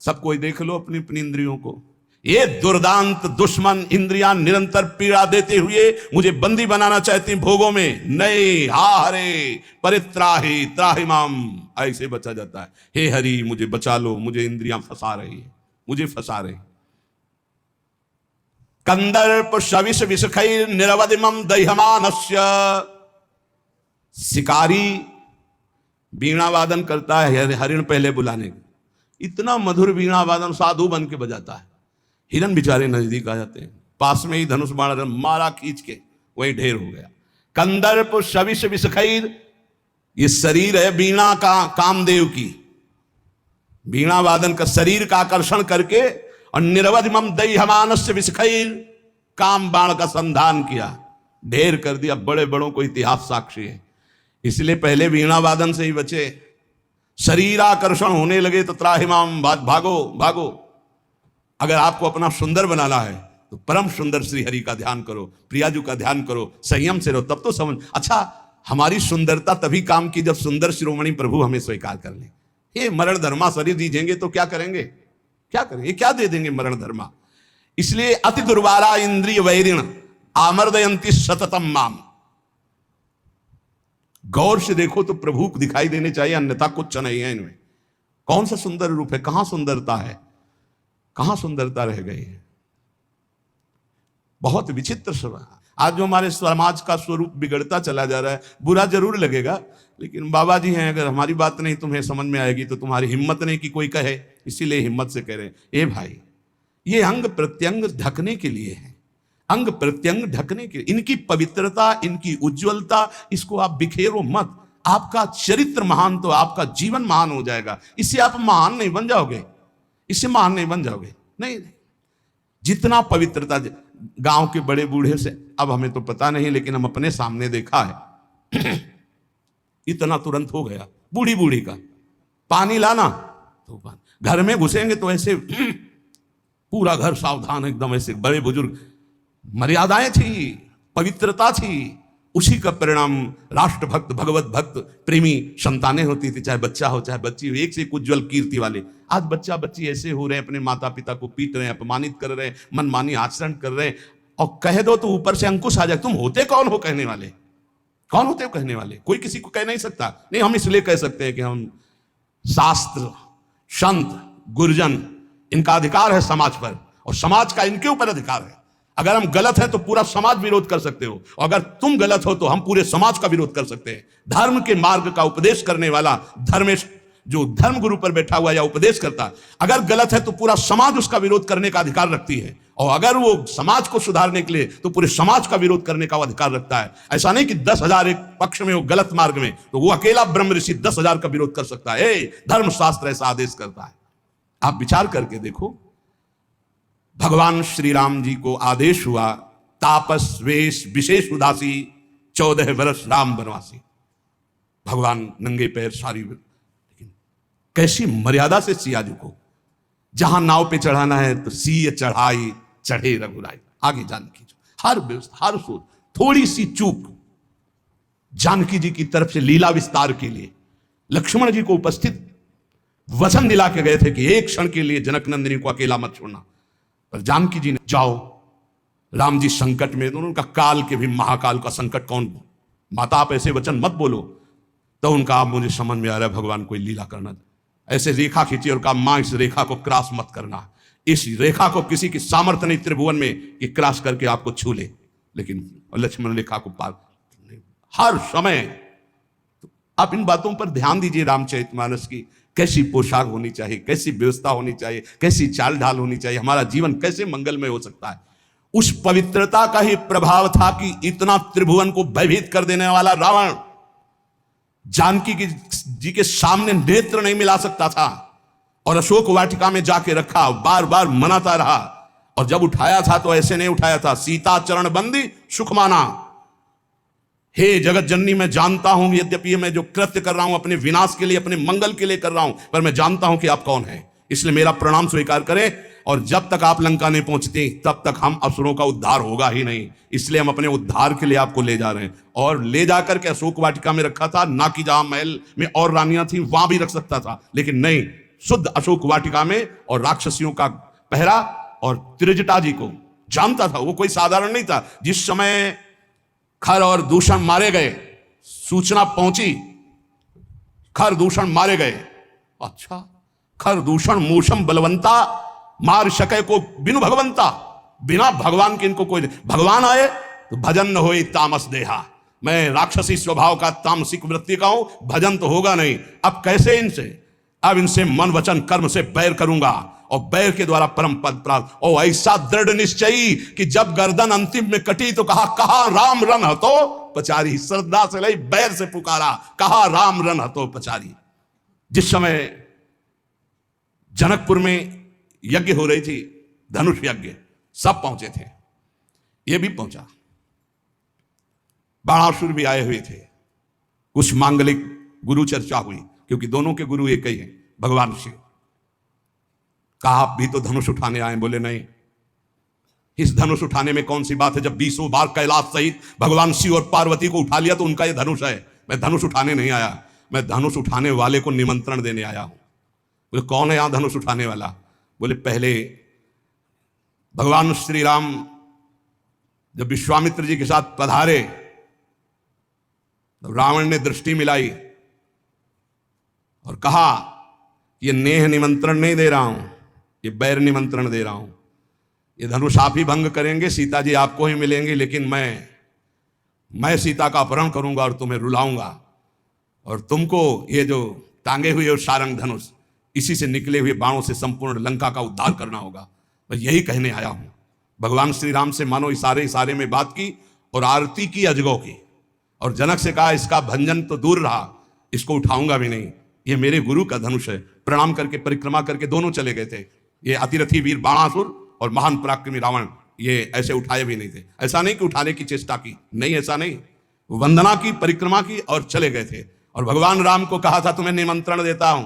सब कोई देख लो अपनी अपनी इंद्रियों को। ये दुर्दांत दुश्मन इंद्रियां निरंतर पीड़ा देते हुए मुझे बंदी बनाना चाहती भोगों में। नहीं, हा हरे परित्राही त्राहि माम, ऐसे बचा जाता है। हे हरि मुझे बचा लो, मुझे इंद्रियां फंसा रही है, मुझे फंसा रही। कंदर्प शविष विषखैर निरवधिमं दह्यमानस्य। शिकारी वीणा वादन करता है हरिण पहले बुलाने के। इतना मधुर वीणा वादन साधु बन के बजाता है। हिरन बेचारे नजदीक आ जाते हैं, पास में ही धनुष बाण मारा खींच के, वही ढेर हो गया। कंदर्प शविष विषखैर, ये शरीर है वीणा का, कामदेव की वीणा वादन का शरीर का आकर्षण करके, और निरवधिमं दह्यमानस्य विषखैर, काम बाण का संधान किया, ढेर कर दिया। बड़े बड़ों को इतिहास साक्षी है। इसलिए पहले वीणा वादन से ही बचे। शरीर आकर्षण होने लगे तो त्राहिमाम, भागो भागो। अगर आपको अपना सुंदर बनाना है तो परम सुंदर श्री हरि का ध्यान करो, प्रियाजू का ध्यान करो, संयम से रहो, तब तो समझ। अच्छा, हमारी सुंदरता तभी काम की जब सुंदर शिरोमणि प्रभु हमें स्वीकार कर ले। ये मरण धर्मा शरीर दीजेंगे तो क्या करेंगे? क्या करेंगे? क्या दे देंगे मरण धर्मा? इसलिए अति दुर्वारा इंद्रिय वैरिण आमर्दयंती सततम माम। गौर से देखो तो प्रभु दिखाई देने चाहिए, अन्यथा कुछ नहीं है इनमें। कौन सा सुंदर रूप है, कहां सुंदरता है, कहां सुंदरता रह गई है। बहुत विचित्र स्वभाव। आज जो हमारे समाज का स्वरूप बिगड़ता चला जा रहा है, बुरा जरूर लगेगा, लेकिन बाबा जी हैं, अगर हमारी बात नहीं तुम्हें समझ में आएगी तो तुम्हारी हिम्मत नहीं कि कोई कहे, इसीलिए हिम्मत से कह रहे हैं, ए भाई ये अंग प्रत्यंग ढकने के लिए है, अंग प्रत्यंग ढकने के, इनकी पवित्रता, इनकी उज्जवलता, इसको आप बिखेरो मत। आपका चरित्र महान तो आपका जीवन महान हो जाएगा, इससे आप महान नहीं बन जाओगे, इससे महान नहीं बन जाओगे। नहीं, जितना पवित्रता, गांव के बड़े बूढ़े से, अब हमें तो पता नहीं, लेकिन हम अपने सामने देखा है इतना तुरंत हो गया बूढ़ी बूढ़ी का, पानी लाना तो घर में घुसेंगे तो ऐसे पूरा घर सावधान एकदम, ऐसे बड़े बुजुर्ग, मर्यादाएं थी, पवित्रता थी, उसी का परिणाम राष्ट्रभक्त, भगवत भक्त, प्रेमी संतानें होती थी, चाहे बच्चा हो चाहे बच्ची हो, एक से एक उज्जवल कीर्ति वाले। आज बच्चा बच्ची ऐसे हो रहे हैं, अपने माता पिता को पीट रहे हैं, अपमानित कर रहे हैं, मनमानी आचरण कर रहे हैं, और कह दो तो ऊपर से अंकुश आ जाए। तुम होते कौन हो कहने वाले, कौन होते हो कहने वाले? कोई किसी को कह नहीं सकता। नहीं, हम इसलिए कह सकते हैं कि हम शास्त्र, संत, गुरुजन, इनका अधिकार है समाज पर, और समाज का इनके ऊपर अधिकार है। अगर हम गलत हैं तो पूरा समाज विरोध कर सकते हो, और अगर तुम गलत हो तो हम पूरे समाज का विरोध कर सकते हैं। धर्म के मार्ग का उपदेश करने वाला धर्मेश, जो धर्म गुरु पर बैठा हुआ या उपदेश करता, अगर गलत है तो पूरा समाज उसका विरोध करने का अधिकार रखती है, और अगर वो समाज को सुधारने के लिए तो पूरे समाज का विरोध करने का अधिकार रखता है। ऐसा नहीं कि 10,000 एक पक्ष में हो गलत मार्ग में तो वो अकेला ब्रह्म ऋषि 10,000 का विरोध कर सकता है। धर्मशास्त्र ऐसा आदेश करता है। आप विचार करके देखो, भगवान श्री राम जी को आदेश हुआ, तापस वेश विशेष उदासी 14 वर्ष राम वनवासी। भगवान नंगे पैर सारी, लेकिन कैसी मर्यादा से सिया जी को, जहां नाव पे चढ़ाना है तो सिय चढ़ाई चढ़े रघुराई। आगे जानकी जी हर व्यवस्था, हर सोच, थोड़ी सी चूक जानकी जी की तरफ से लीला विस्तार के लिए लक्ष्मण जी को उपस्थित वचन दिला के गए थे कि एक क्षण के लिए जनक नंदिनी को अकेला मत छोड़ना, पर जानकी जी ने जाओ, राम जी संकट में, तो उनका काल के भी महाकाल का संकट कौन, माता आप ऐसे वचन मत बोलो। तो उनका आप मुझे समझ में आ रहा है भगवान कोई लीला करना, ऐसे रेखा खींची और कहा मां इस रेखा को क्रॉस मत करना, इस रेखा को किसी की सामर्थ्य नहीं त्रिभुवन में कि क्रॉस करके आपको छू ले, लेकिन लक्ष्मण रेखा को पार हर समय। तो आप इन बातों पर ध्यान दीजिए। रामचरितमानस की कैसी पोशाक होनी चाहिए, कैसी व्यवस्था होनी चाहिए, कैसी चाल ढाल होनी चाहिए, हमारा जीवन कैसे मंगलमय हो सकता है। उस पवित्रता का ही प्रभाव था कि इतना त्रिभुवन को भयभीत कर देने वाला रावण जानकी जी के सामने नेत्र नहीं मिला सकता था, और अशोक वाटिका में जाके रखा, बार बार मनाता रहा, और जब उठाया था तो ऐसे नहीं उठाया था, सीता चरण बंदी सुख माना। हे जगत जननी, मैं जानता हूं यद्यपि मैं जो कृत्य कर रहा हूं अपने विनाश के लिए, अपने मंगल के लिए कर रहा हूं, पर मैं जानता हूं कि आप कौन हैं, इसलिए मेरा प्रणाम स्वीकार करें। और जब तक आप लंका नहीं पहुंचते तब तक हम असुरों का उद्धार होगा ही नहीं, इसलिए हम अपने उद्धार के लिए आपको ले जा रहे हैं। और ले जाकर के अशोक वाटिका में रखा था, ना कि जहां महल में और रानियां थी वहां भी रख सकता था, लेकिन नहीं, शुद्ध अशोक वाटिका में। और राक्षसियों का पहरा, और त्रिजटा जी को जानता था, वो कोई साधारण नहीं था। जिस समय खर और दूषण मारे गए, सूचना पहुंची खर दूषण मारे गए, अच्छा खर दूषण मूषम बलवंता मार सके को बिनु भगवंता, बिना भगवान के इनको कोई, भगवान आए तो भजन न होए तामस देहा। मैं राक्षसी स्वभाव का, तामसिक वृत्ति का हूं, भजन तो होगा नहीं। अब कैसे इनसे, अब इनसे मन वचन कर्म से बैर करूंगा, और बैर के द्वारा परम पद प्राप्त। और ऐसा दृढ़ निश्चयी कि जब गर्दन अंतिम में कटी तो कहा राम रन हतो पचारी, श्रद्धा से लई बैर से पुकारा, कहा राम रन हतो पचारी। जिस समय जनकपुर में यज्ञ हो रही थी, धनुष यज्ञ, सब पहुंचे थे, ये भी पहुंचा, बाणासुर भी आए हुए थे, कुछ मांगलिक गुरु चर्चा हुई, क्योंकि दोनों के गुरु एक ही हैं, भगवान शिव। कहा आप भी तो धनुष उठाने आए, बोले नहीं। इस धनुष उठाने में कौन सी बात है, जब 20 बार कैलाश सहित भगवान शिव और पार्वती को उठा लिया तो उनका ये धनुष है। मैं धनुष उठाने नहीं आया, मैं धनुष उठाने वाले को निमंत्रण देने आया हूं। बोले कौन है यहां धनुष उठाने वाला? बोले पहले भगवान श्री राम जब विश्वामित्र जी के साथ पधारे तो रावण ने दृष्टि मिलाई और कहा, ये नेह निमंत्रण नहीं दे रहा हूं, ये बैर निमंत्रण दे रहा हूं। ये धनुष आप ही भंग करेंगे, सीता जी आपको ही मिलेंगे, लेकिन मैं सीता का अपहरण करूंगा और तुम्हें रुलाऊंगा, और तुमको ये जो टांगे हुए सारंग धनुष, इसी से निकले हुए बाणों से संपूर्ण लंका का उद्धार करना होगा। मैं यही कहने आया हूं। भगवान श्री राम से मानो इशारे में बात की और आरती की अजगौ की, और जनक से कहा, इसका भंजन तो दूर रहा, इसको उठाऊंगा भी नहीं, ये मेरे गुरु का धनुष है। प्रणाम करके परिक्रमा करके दोनों चले गए थे। ये अतिरथी वीर बाणासुर और महान पराक्रमी रावण ये ऐसे उठाए भी नहीं थे। ऐसा नहीं कि उठाने की चेष्टा की, नहीं, ऐसा नहीं, वंदना की, परिक्रमा की और चले गए थे। और भगवान राम को कहा था, तुम्हें निमंत्रण देता हूं,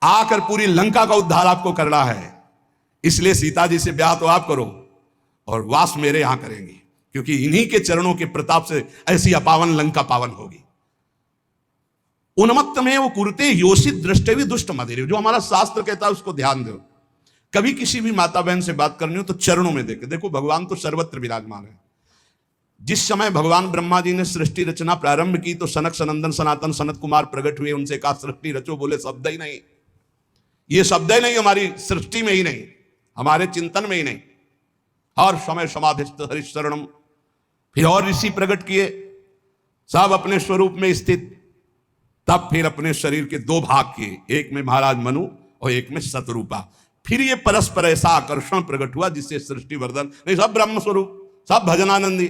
आकर पूरी लंका का उद्धार आपको करना है, इसलिए सीता जी से ब्याह तो आप करो और वास मेरे यहां करेंगे, क्योंकि इन्हीं के चरणों के प्रताप से ऐसी अपावन लंका पावन होगी। उन्मत्त में वो कुरते योषित दृष्टि दुष्ट मदेर, जो हमारा शास्त्र कहता है उसको ध्यान दो। कभी किसी भी माता बहन से बात करनी हो तो चरणों में देखो भगवान तो सर्वत्र विराजमान है। जिस समय भगवान ब्रह्मा जी ने सृष्टि रचना प्रारंभ की तो सनक सनंदन सनातन सनत कुमार प्रकट हुए, उनसे कहा सृष्टि रचो, बोले शब्द ही नहीं, ये शब्द ही नहीं, हमारी सृष्टि में ही नहीं, हमारे चिंतन में ही नहीं। हर समय समाधिस्थ हरिशरणम। फिर और ऋषि प्रकट किए, सब अपने स्वरूप में स्थित। तब फिर अपने शरीर के दो भाग किए, एक में महाराज मनु और एक में शतरूपा। फिर ये परस्पर ऐसा आकर्षण प्रकट हुआ जिससे सृष्टि वर्धन, नहीं सब ब्रह्म स्वरूप, सब भजनानंदी,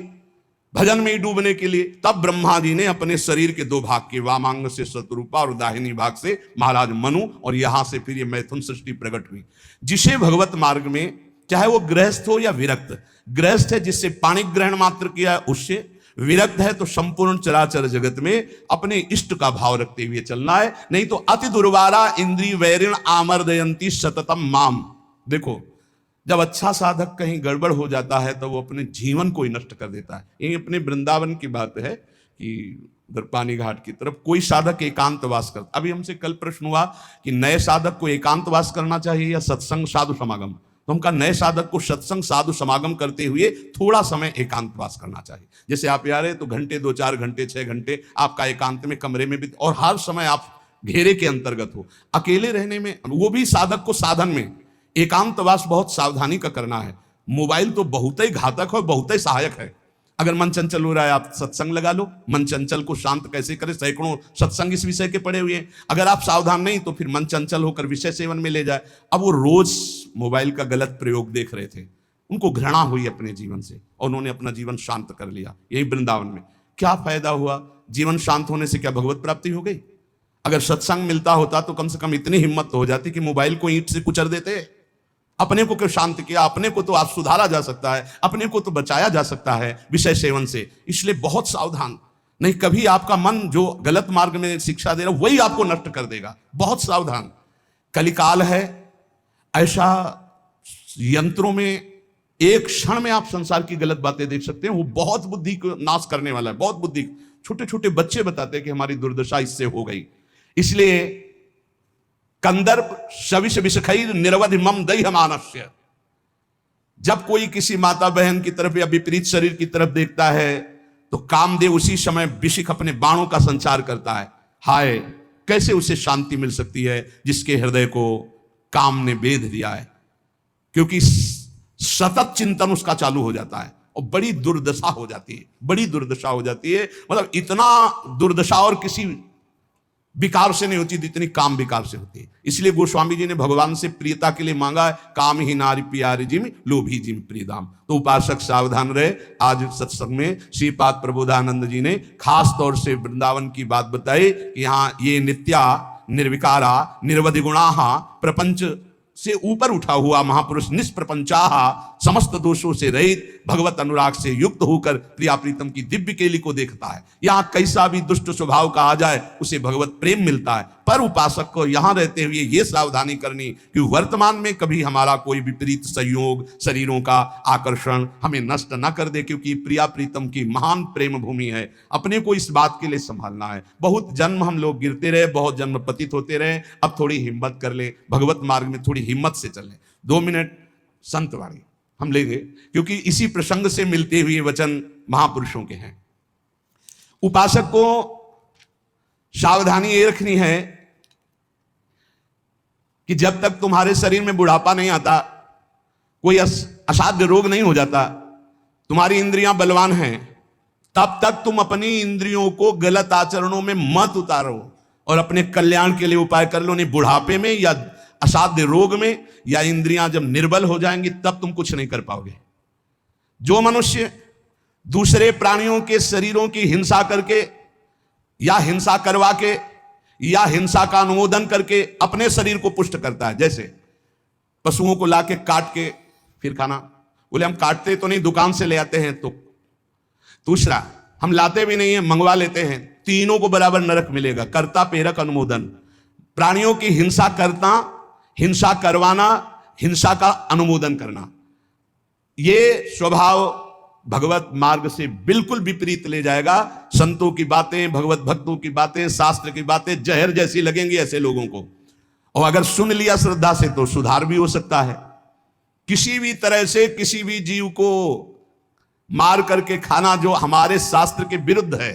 भजन में ही डूबने के लिए। तब ब्रह्मा जी ने अपने शरीर के दो भाग किए, वामांग से शतरूपा और दाहिनी भाग से महाराज मनु, और यहां से फिर ये मैथुन सृष्टि प्रकट हुई। जिसे भगवत मार्ग में, चाहे वो गृहस्थ हो या विरक्त, गृहस्थ है जिससे पाणी ग्रहण मात्र किया है उससे, विरक्त है तो संपूर्ण चराचर जगत में अपने इष्ट का भाव रखते हुए चलना है। नहीं तो अति दुर्वारा इंद्रिय वैरिण आमर्दयंती सततम माम। देखो, जब अच्छा साधक कहीं गड़बड़ हो जाता है तो वो अपने जीवन को ही नष्ट कर देता है। ये अपने वृंदावन की बात है कि उधर पानी घाट की तरफ कोई साधक एकांतवास करता। अभी हमसे कल प्रश्न हुआ कि नए साधक को एकांतवास करना चाहिए या सत्संग साधु समागम, तो हम कहा नए साधक को सत्संग साधु समागम करते हुए थोड़ा समय एकांतवास करना चाहिए। जैसे आप यार तो घंटे 2-4 घंटे 6 घंटे आपका एकांत में कमरे में भी, और हर समय आप घेरे के अंतर्गत हो। अकेले रहने में, वो भी साधक को साधन में एकांतवास बहुत सावधानी का करना है। मोबाइल तो बहुत ही घातक है, बहुत ही सहायक है। अगर मन चंचल हो रहा है आप सत्संग लगा लो। मन चंचल को शांत कैसे करें, सैकड़ों सत्संग इस विषय के पड़े हुए हैं। अगर आप सावधान नहीं तो फिर मन चंचल होकर विषय सेवन में ले जाए। अब वो रोज मोबाइल का गलत प्रयोग देख रहे थे, उनको घृणा हुई अपने जीवन से और उन्होंने अपना जीवन शांत कर लिया। यही वृंदावन में क्या फायदा हुआ? जीवन शांत होने से क्या भगवत प्राप्ति हो गई? अगर सत्संग मिलता होता तो कम से कम इतनी हिम्मत हो जाती कि मोबाइल को ईंट से कुचल देते। अपने को क्यों शांत किया? अपने को तो आप सुधारा जा सकता है, अपने को तो बचाया जा सकता है विषय सेवन से। इसलिए बहुत सावधान, नहीं कभी आपका मन जो गलत मार्ग में शिक्षा दे रहा वही आपको नष्ट कर देगा। बहुत सावधान। कलिकाल है ऐसा, यंत्रों में एक क्षण में आप संसार की गलत बातें देख सकते हैं। वो बहुत बुद्धि को नाश करने वाला है, बहुत बुद्धि। छोटे छोटे बच्चे बताते हैं कि हमारी दुर्दशा इससे हो गई। इसलिए कंदर्प शविष विषखैर निरवधि मम दह्य मानस्य। जब कोई किसी माता बहन की तरफ या विपरीत शरीर की तरफ देखता है तो कामदेव उसी समय विषिक अपने बाणों का संचार करता है। हाय, कैसे उसे शांति मिल सकती है जिसके हृदय को काम ने बेध दिया है, क्योंकि सतत चिंतन उसका चालू हो जाता है और बड़ी दुर्दशा हो जाती है, बड़ी दुर्दशा हो जाती है। मतलब इतना दुर्दशा और किसी विकार से नहीं होती जितनी काम विकार से होती है। इसलिए गोस्वामी जी ने भगवान से प्रियता के लिए मांगा है, काम ही नारी प्यारी जिम लोभी जिम प्रियदाम। तो उपासक सावधान रहे। आज सत्संग में श्रीपाद प्रबोधानंद जी ने खास तौर से वृंदावन की बात बताई कि यहाँ ये नित्या निर्विकारा निर्वधि गुणाहा प्रपंच से ऊपर उठा हुआ महापुरुष निष्प्रपंचाहा समस्त दोषों से रहित भगवत अनुराग से युक्त होकर प्रिया प्रीतम की दिव्य केली को देखता है। यहाँ कैसा भी दुष्ट स्वभाव का आ जाए उसे भगवत प्रेम मिलता है। पर उपासक को यहाँ रहते हुए ये सावधानी करनी कि वर्तमान में कभी हमारा कोई विपरीत संयोग शरीरों का आकर्षण हमें नष्ट न कर दे, क्योंकि प्रिया प्रीतम की महान प्रेम भूमि है। अपने को इस बात के लिए संभालना है। बहुत जन्म हम लोग गिरते रहे, बहुत जन्म पतित होते रहे। अब थोड़ी हिम्मत कर ले, भगवत मार्ग में थोड़ी हिम्मत से चले। 2 मिनट संतवाणी। हम लेंगे, क्योंकि इसी प्रसंग से मिलते हुए वचन महापुरुषों के हैं। उपासक को सावधानी ये रखनी है कि जब तक तुम्हारे शरीर में बुढ़ापा नहीं आता, कोई असाध्य रोग नहीं हो जाता, तुम्हारी इंद्रियां बलवान हैं, तब तक तुम अपनी इंद्रियों को गलत आचरणों में मत उतारो और अपने कल्याण के लिए उपाय कर लो। नहीं बुढ़ापे में या असाध्य रोग में या इंद्रियां जब निर्बल हो जाएंगी तब तुम कुछ नहीं कर पाओगे। जो मनुष्य दूसरे प्राणियों के शरीरों की हिंसा करके या हिंसा करवा के या हिंसा का अनुमोदन करके अपने शरीर को पुष्ट करता है, जैसे पशुओं को लाके काट के फिर खाना, बोले हम काटते तो नहीं, दुकान से ले आते हैं, तो दूसरा हम लाते भी नहीं है, मंगवा लेते हैं, तीनों को बराबर नरक मिलेगा। कर्ता प्रेरक अनुमोदन, प्राणियों की हिंसा करना, हिंसा करवाना, हिंसा का अनुमोदन करना, ये स्वभाव भगवत मार्ग से बिल्कुल विपरीत ले जाएगा। संतों की बातें, भगवत भक्तों की बातें, शास्त्र की बातें जहर जैसी लगेंगी ऐसे लोगों को, और अगर सुन लिया श्रद्धा से तो सुधार भी हो सकता है। किसी भी तरह से किसी भी जीव को मार करके खाना जो हमारे शास्त्र के विरुद्ध है,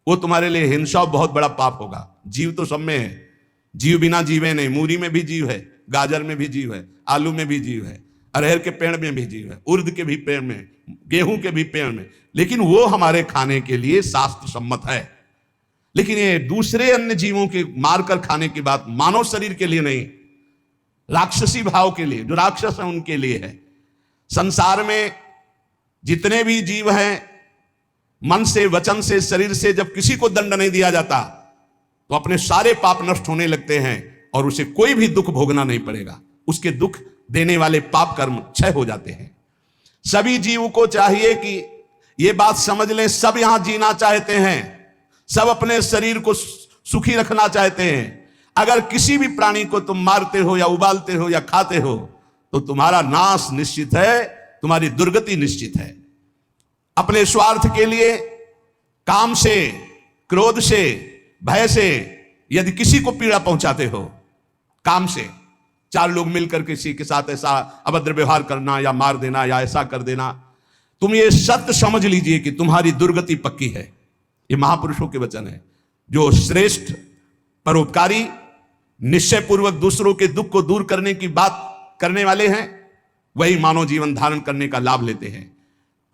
वो तुम्हारे लिए हिंसा बहुत बड़ा पाप होगा। जीव तो सब में है, जीव बिना जीवे नहीं। मूरी में भी जीव है, गाजर में भी जीव है, आलू में भी जीव है, अरहर के पेड़ में भी जीव है, उर्द के भी पेड़ में, गेहूं के भी पेड़ में, लेकिन वो हमारे खाने के लिए शास्त्र सम्मत है। लेकिन ये दूसरे अन्य जीवों के मारकर खाने की बात मानव शरीर के लिए नहीं, राक्षसी भाव के लिए, जो राक्षस है उनके लिए है। संसार में जितने भी जीव हैं, मन से, वचन से, शरीर से जब किसी को दंड नहीं दिया जाता तो अपने सारे पाप नष्ट होने लगते हैं और उसे कोई भी दुख भोगना नहीं पड़ेगा। उसके दुख देने वाले पाप कर्म क्षय हो जाते हैं। सभी जीव को चाहिए कि ये बात समझ लें, सब यहां जीना चाहते हैं, सब अपने शरीर को सुखी रखना चाहते हैं। अगर किसी भी प्राणी को तुम मारते हो या उबालते हो या खाते हो तो तुम्हारा नाश निश्चित है, तुम्हारी दुर्गति निश्चित है। अपने स्वार्थ के लिए काम से, क्रोध से, भय से यदि किसी को पीड़ा पहुंचाते हो, काम से, चार लोग मिलकर किसी के साथ ऐसा अभद्र व्यवहार करना या मार देना या ऐसा कर देना, तुम ये सत्य समझ लीजिए कि तुम्हारी दुर्गति पक्की है। ये महापुरुषों के वचन है। जो श्रेष्ठ परोपकारी, निश्चय पूर्वक दूसरों के दुख को दूर करने की बात करने वाले हैं, वही मानव जीवन धारण करने का लाभ लेते हैं।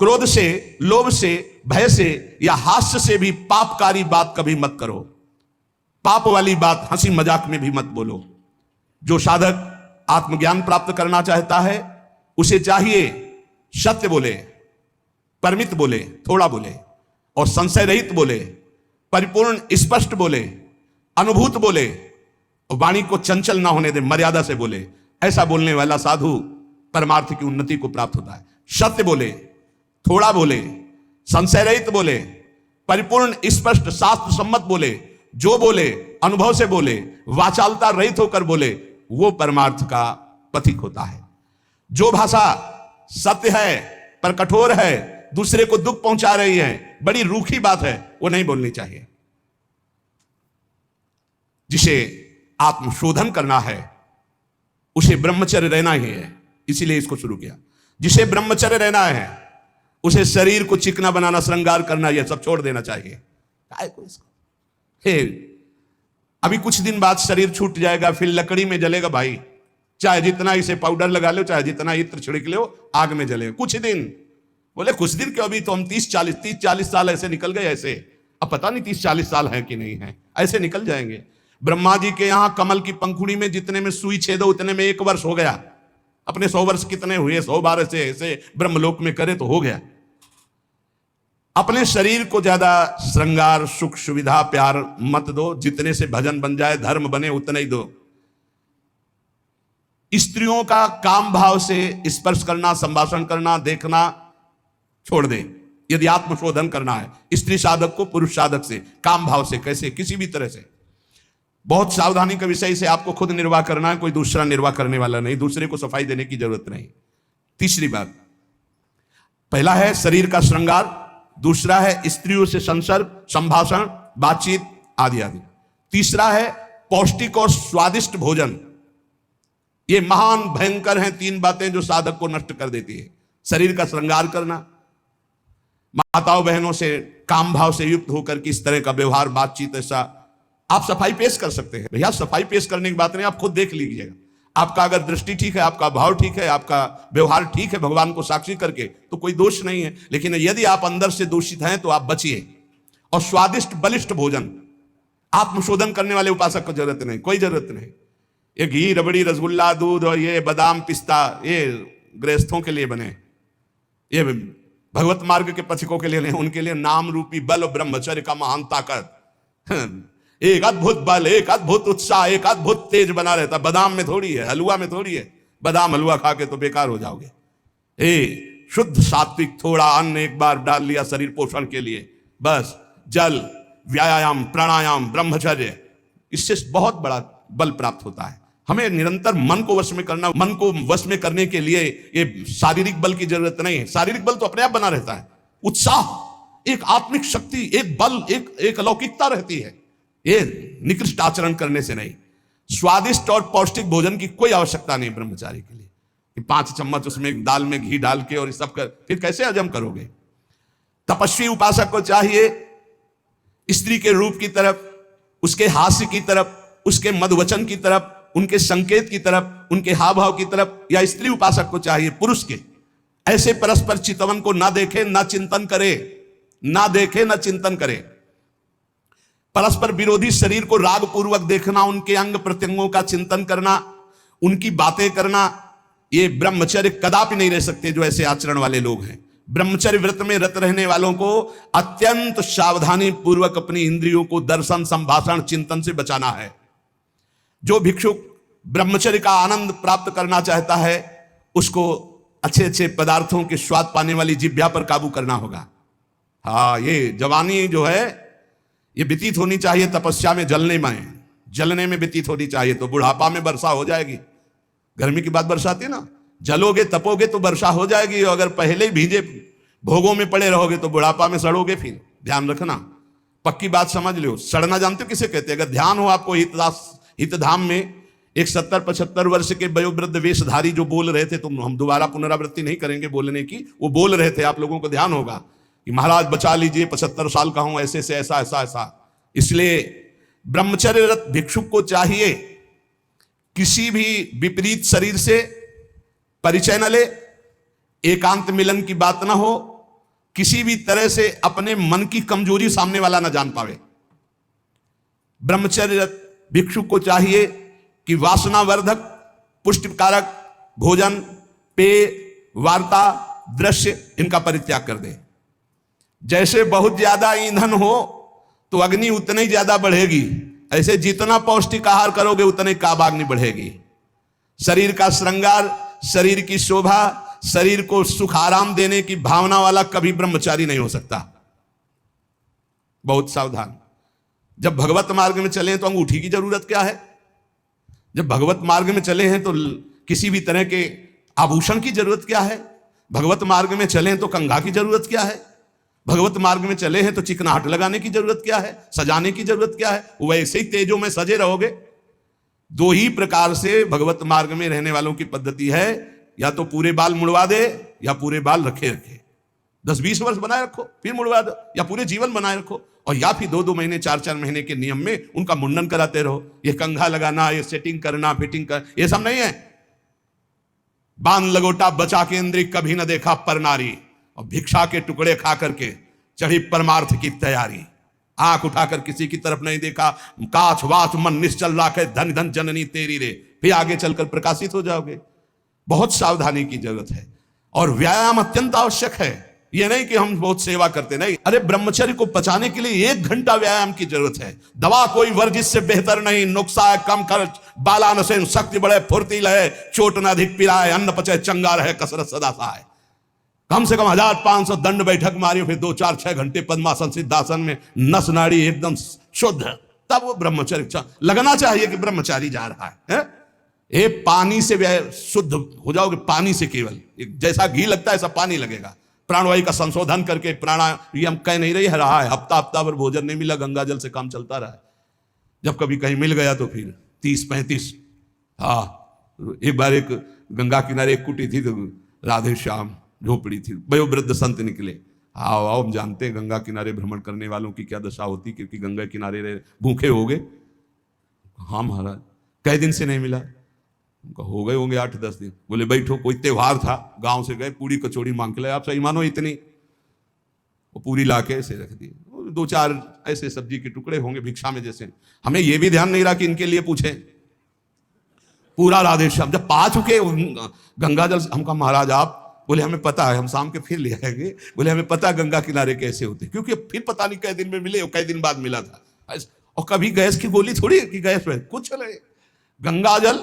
क्रोध से, लोभ से, भय से या हास्य से भी पापकारी बात कभी मत करो। पाप वाली बात हंसी मजाक में भी मत बोलो। जो साधक आत्मज्ञान प्राप्त करना चाहता है उसे चाहिए सत्य बोले, परमित बोले, थोड़ा बोले और संशय रहित बोले, परिपूर्ण स्पष्ट बोले, अनुभूत बोले और वाणी को चंचल ना होने दे, मर्यादा से बोले। ऐसा बोलने वाला साधु परमार्थ की उन्नति को प्राप्त होता है। सत्य बोले, थोड़ा बोले, संशय रहित बोले, परिपूर्ण स्पष्ट शास्त्र सम्मत बोले, जो बोले अनुभव से बोले, वाचालता रहित होकर बोले, वो परमार्थ का पथिक होता है। जो भाषा सत्य है पर कठोर है, दूसरे को दुख पहुंचा रही है, बड़ी रूखी बात है, वो नहीं बोलनी चाहिए। जिसे आत्मशोधन करना है उसे ब्रह्मचर्य रहना ही है, इसीलिए इसको शुरू किया। जिसे ब्रह्मचर्य रहना है उसे शरीर को चिकना बनाना, श्रृंगार करना, यह सब छोड़ देना चाहिए। काय को इसको अभी कुछ दिन बाद शरीर छूट जाएगा, फिर लकड़ी में जलेगा भाई। चाहे जितना इसे पाउडर लगा लो, चाहे जितना इत्र छिड़क लो, आग में जलेगा कुछ दिन। बोले कुछ दिन क्यों, अभी तो हम 30-40 साल ऐसे निकल गए। ऐसे अब पता नहीं 30-40 साल है कि नहीं है, ऐसे निकल जाएंगे। ब्रह्मा जी के यहां कमल की पंखुड़ी में जितने में सुई छेदो उतने में 1 वर्ष हो गया। अपने 100 वर्ष कितने हुए, 100 बार ऐसे ब्रह्मलोक में करे तो हो गया। अपने शरीर को ज्यादा श्रृंगार, सुख, सुविधा, प्यार मत दो। जितने से भजन बन जाए, धर्म बने, उतना ही दो। स्त्रियों का काम भाव से स्पर्श करना, संभाषण करना, देखना छोड़ दे। यदि आत्मशोधन करना है स्त्री साधक को पुरुष साधक से, काम भाव से, कैसे, किसी भी तरह से। बहुत सावधानी का विषय से आपको खुद निर्वाह करना है, कोई दूसरा निर्वाह करने वाला नहीं, दूसरे को सफाई देने की जरूरत नहीं। तीसरी बात, पहला है शरीर का श्रृंगार, दूसरा है स्त्रियों से संसर्ग, संभाषण, बातचीत आदि आदि। तीसरा है पौष्टिक और स्वादिष्ट भोजन। ये महान भयंकर हैं 3 बातें जो साधक को नष्ट कर देती है। शरीर का श्रृंगार करना, माताओं बहनों से काम भाव से युक्त होकर के इस तरह का व्यवहार, बातचीत, ऐसा आप सफाई पेश कर सकते हैं। भैया सफाई पेश करने की बात नहीं, आप खुद देख लीजिएगा। आपका अगर दृष्टि ठीक है, आपका भाव ठीक है, आपका व्यवहार ठीक है भगवान को साक्षी करके, तो कोई दोष नहीं है। लेकिन यदि आप अंदर से दूषित हैं तो आप बचिए। और स्वादिष्ट बलिष्ठ भोजन, आत्मशोधन करने वाले उपासक को जरूरत नहीं, कोई जरूरत नहीं। ये घी, रबड़ी, रसगुल्ला, दूध और ये बादाम, पिस्ता, ये गृहस्थों के लिए बने, ये भगवत मार्ग के पथिकों के लिए नहीं। उनके लिए नाम रूपी बल और ब्रह्मचर्य का महान ताकत, एक अद्भुत बल, एक अद्भुत उत्साह, एक अद्भुत तेज बना रहता। बादाम में थोड़ी है, हलवा में थोड़ी है। बादाम हलवा खा के तो बेकार हो जाओगे। शुद्ध सात्विक थोड़ा अन्न एक बार डाल लिया शरीर पोषण के लिए, बस जल, व्यायाम, प्राणायाम, ब्रह्मचर्य, इससे बहुत बड़ा बल प्राप्त होता है। हमें निरंतर मन को वश में करना, मन को वश में करने के लिए ये शारीरिक बल की जरूरत नहीं है। शारीरिक बल तो अपने आप बना रहता है। उत्साह, एक आत्मिक शक्ति, एक बल, एक अलौकिकता रहती है। ये निकृष्ट आचरण करने से नहीं। स्वादिष्ट और पौष्टिक भोजन की कोई आवश्यकता नहीं ब्रह्मचारी के लिए कि 5 चम्मच उसमें दाल में घी डाल के और सब कर, फिर कैसे हजम करोगे। तपस्वी उपासक को चाहिए स्त्री के रूप की तरफ, उसके हास्य की तरफ, उसके मधुवचन की तरफ, उनके संकेत की तरफ, उनके हाव भाव की तरफ, या स्त्री उपासक को चाहिए पुरुष के ऐसे परस्पर चितवन को ना देखे, ना चिंतन करे, ना देखे, ना चिंतन करे। परस्पर विरोधी शरीर को राग पूर्वक देखना, उनके अंग प्रत्यंगों का चिंतन करना, उनकी बातें करना, ये ब्रह्मचर्य कदापि नहीं रह सकते जो ऐसे आचरण वाले लोग हैं। ब्रह्मचर्य व्रत में रत रहने वालों को अत्यंत सावधानी पूर्वक अपनी इंद्रियों को दर्शन, संभाषण, चिंतन से बचाना है। जो भिक्षुक ब्रह्मचर्य का आनंद प्राप्त करना चाहता है उसको अच्छे अच्छे पदार्थों के स्वाद पाने वाली जिह्वा पर काबू करना होगा। हाँ, ये जवानी जो है ये व्यतीत होनी चाहिए तपस्या में, जलने में व्यतीत होनी चाहिए, तो बुढ़ापा में वर्षा हो जाएगी। गर्मी की बात वर्षा आती है ना, जलोगे तपोगे तो वर्षा हो जाएगी। और अगर पहले ही भीजे भोगों में पड़े रहोगे तो बुढ़ापा में सड़ोगे। फिर ध्यान रखना, पक्की बात समझ लो। सड़ना जानते हो किसे कहते हैं? अगर ध्यान हो आपको हितधाम में, एक 70-75 वर्ष के वयोवृद्ध वेशधारी जो बोल रहे थे, तो हम दोबारा पुनरावृत्ति नहीं करेंगे बोलने की, वो बोल रहे थे, आप लोगों को ध्यान होगा कि महाराज बचा लीजिए, 75 साल का हूं, ऐसे से ऐसा ऐसा ऐसा। इसलिए ब्रह्मचर्यरत भिक्षुक को चाहिए किसी भी विपरीत शरीर से परिचय न ले, एकांत मिलन की बात ना हो, किसी भी तरह से अपने मन की कमजोरी सामने वाला ना जान पावे। ब्रह्मचर्यरत भिक्षुक को चाहिए कि वासनावर्धक, पुष्टिकारक भोजन, पेय, वार्ता, दृश्य, इनका परित्याग कर दे। जैसे बहुत ज्यादा ईंधन हो तो अग्नि उतनी ज्यादा बढ़ेगी, ऐसे जितना पौष्टिक आहार करोगे उतने काबाग्नि बढ़ेगी। शरीर का श्रृंगार, शरीर की शोभा, शरीर को सुख आराम देने की भावना वाला कभी ब्रह्मचारी नहीं हो सकता। बहुत सावधान। जब भगवत मार्ग में चले तो अंगूठी की जरूरत क्या है? जब भगवत मार्ग में चले हैं तो किसी भी तरह के आभूषण की जरूरत क्या है? भगवत मार्ग में चले हैं तो कंघा की जरूरत क्या है? भगवत मार्ग में चले हैं तो चिकनाहट लगाने की जरूरत क्या है? सजाने की जरूरत क्या है? वैसे ही तेजों में सजे रहोगे। दो ही प्रकार से भगवत मार्ग में रहने वालों की पद्धति है, या तो पूरे बाल मुड़वा दे या पूरे बाल रखे 10-20 वर्ष बनाए रखो फिर मुड़वा दो, या पूरे जीवन बनाए रखो, और या फिर 2-2 महीने 4-4 महीने के नियम में उनका मुंडन कराते रहो। ये कंघा लगाना, ये सेटिंग करना, फिटिंग कर, ये सब नहीं है। बांध लगोटा बचा के इंद्री कभी न देखा पर नारी, और भिक्षा के टुकड़े खा करके चढ़ी परमार्थ की तैयारी। आंख उठाकर किसी की तरफ नहीं देखा, काछ वाच मन निश्चल राखे, धन धन जननी तेरी रे, फिर आगे चलकर प्रकाशित हो जाओगे। बहुत सावधानी की जरूरत है और व्यायाम अत्यंत आवश्यक है। यह नहीं कि हम बहुत सेवा करते, नहीं। अरे ब्रह्मचर्य को पचाने के लिए 1 घंटा व्यायाम की जरूरत है। दवा कोई वर्जिश से बेहतर नहीं, नुक्सा है कम खर्च, बाला नसेन शक्ति बढ़े, फुर्ती लहे, चोट न अधिक पिलाए, अन्न पचे चंगा रहे, कसरत सदा सहाय। कम से कम 1500 दंड बैठक मारियो, फिर 2-4-6 घंटे पद्मासन सिद्धासन में नस नाड़ी एकदम शुद्ध, तब वो ब्रह्मचर्य लगना चाहिए कि ब्रह्मचारी जा रहा है। ये पानी से शुद्ध हो जाओगे, पानी से केवल, जैसा घी लगता है ऐसा पानी लगेगा। प्राणवायु का संशोधन करके प्राणायाम कह नहीं रहा है, हफ्ता भर भोजन नहीं मिला, गंगा जल से काम चलता रहा है। जब कभी कहीं मिल गया तो फिर 30-35। हाँ, एक बार एक गंगा किनारे एक कुटी थी, तो राधे श्याम झोपड़ी थी, वयोवृद्ध संत निकले, आओ आओ हम जानते हैं गंगा किनारे भ्रमण करने वालों की क्या दशा होती, क्योंकि गंगा किनारे रहे भूखे हो गए। हाँ महाराज, कई दिन से नहीं मिला? उनका हो गए होंगे 8-10 दिन। बोले बैठो, कोई त्योहार था, गांव से गए, पूरी कचौड़ी मांग के लाए, आप सही मानो इतनी, वो पूरी ला के ऐसे रख दी, 2-4 ऐसे सब्जी के टुकड़े होंगे भिक्षा में जैसे। हमें ये भी ध्यान नहीं रहा कि इनके लिए पूछे, पूरा राधे श्याम। जब पा चुके गंगा जल, हमका महाराज आप, बोले हमें पता है, हम शाम के फिर ले आएंगे। बोले हमें पता गंगा किनारे कैसे होते, क्योंकि फिर पता नहीं कई दिन में मिले और कई दिन बाद मिला था। और कभी गैस की गोली थोड़ी कि गैस में कुछ नहीं, गंगा जल।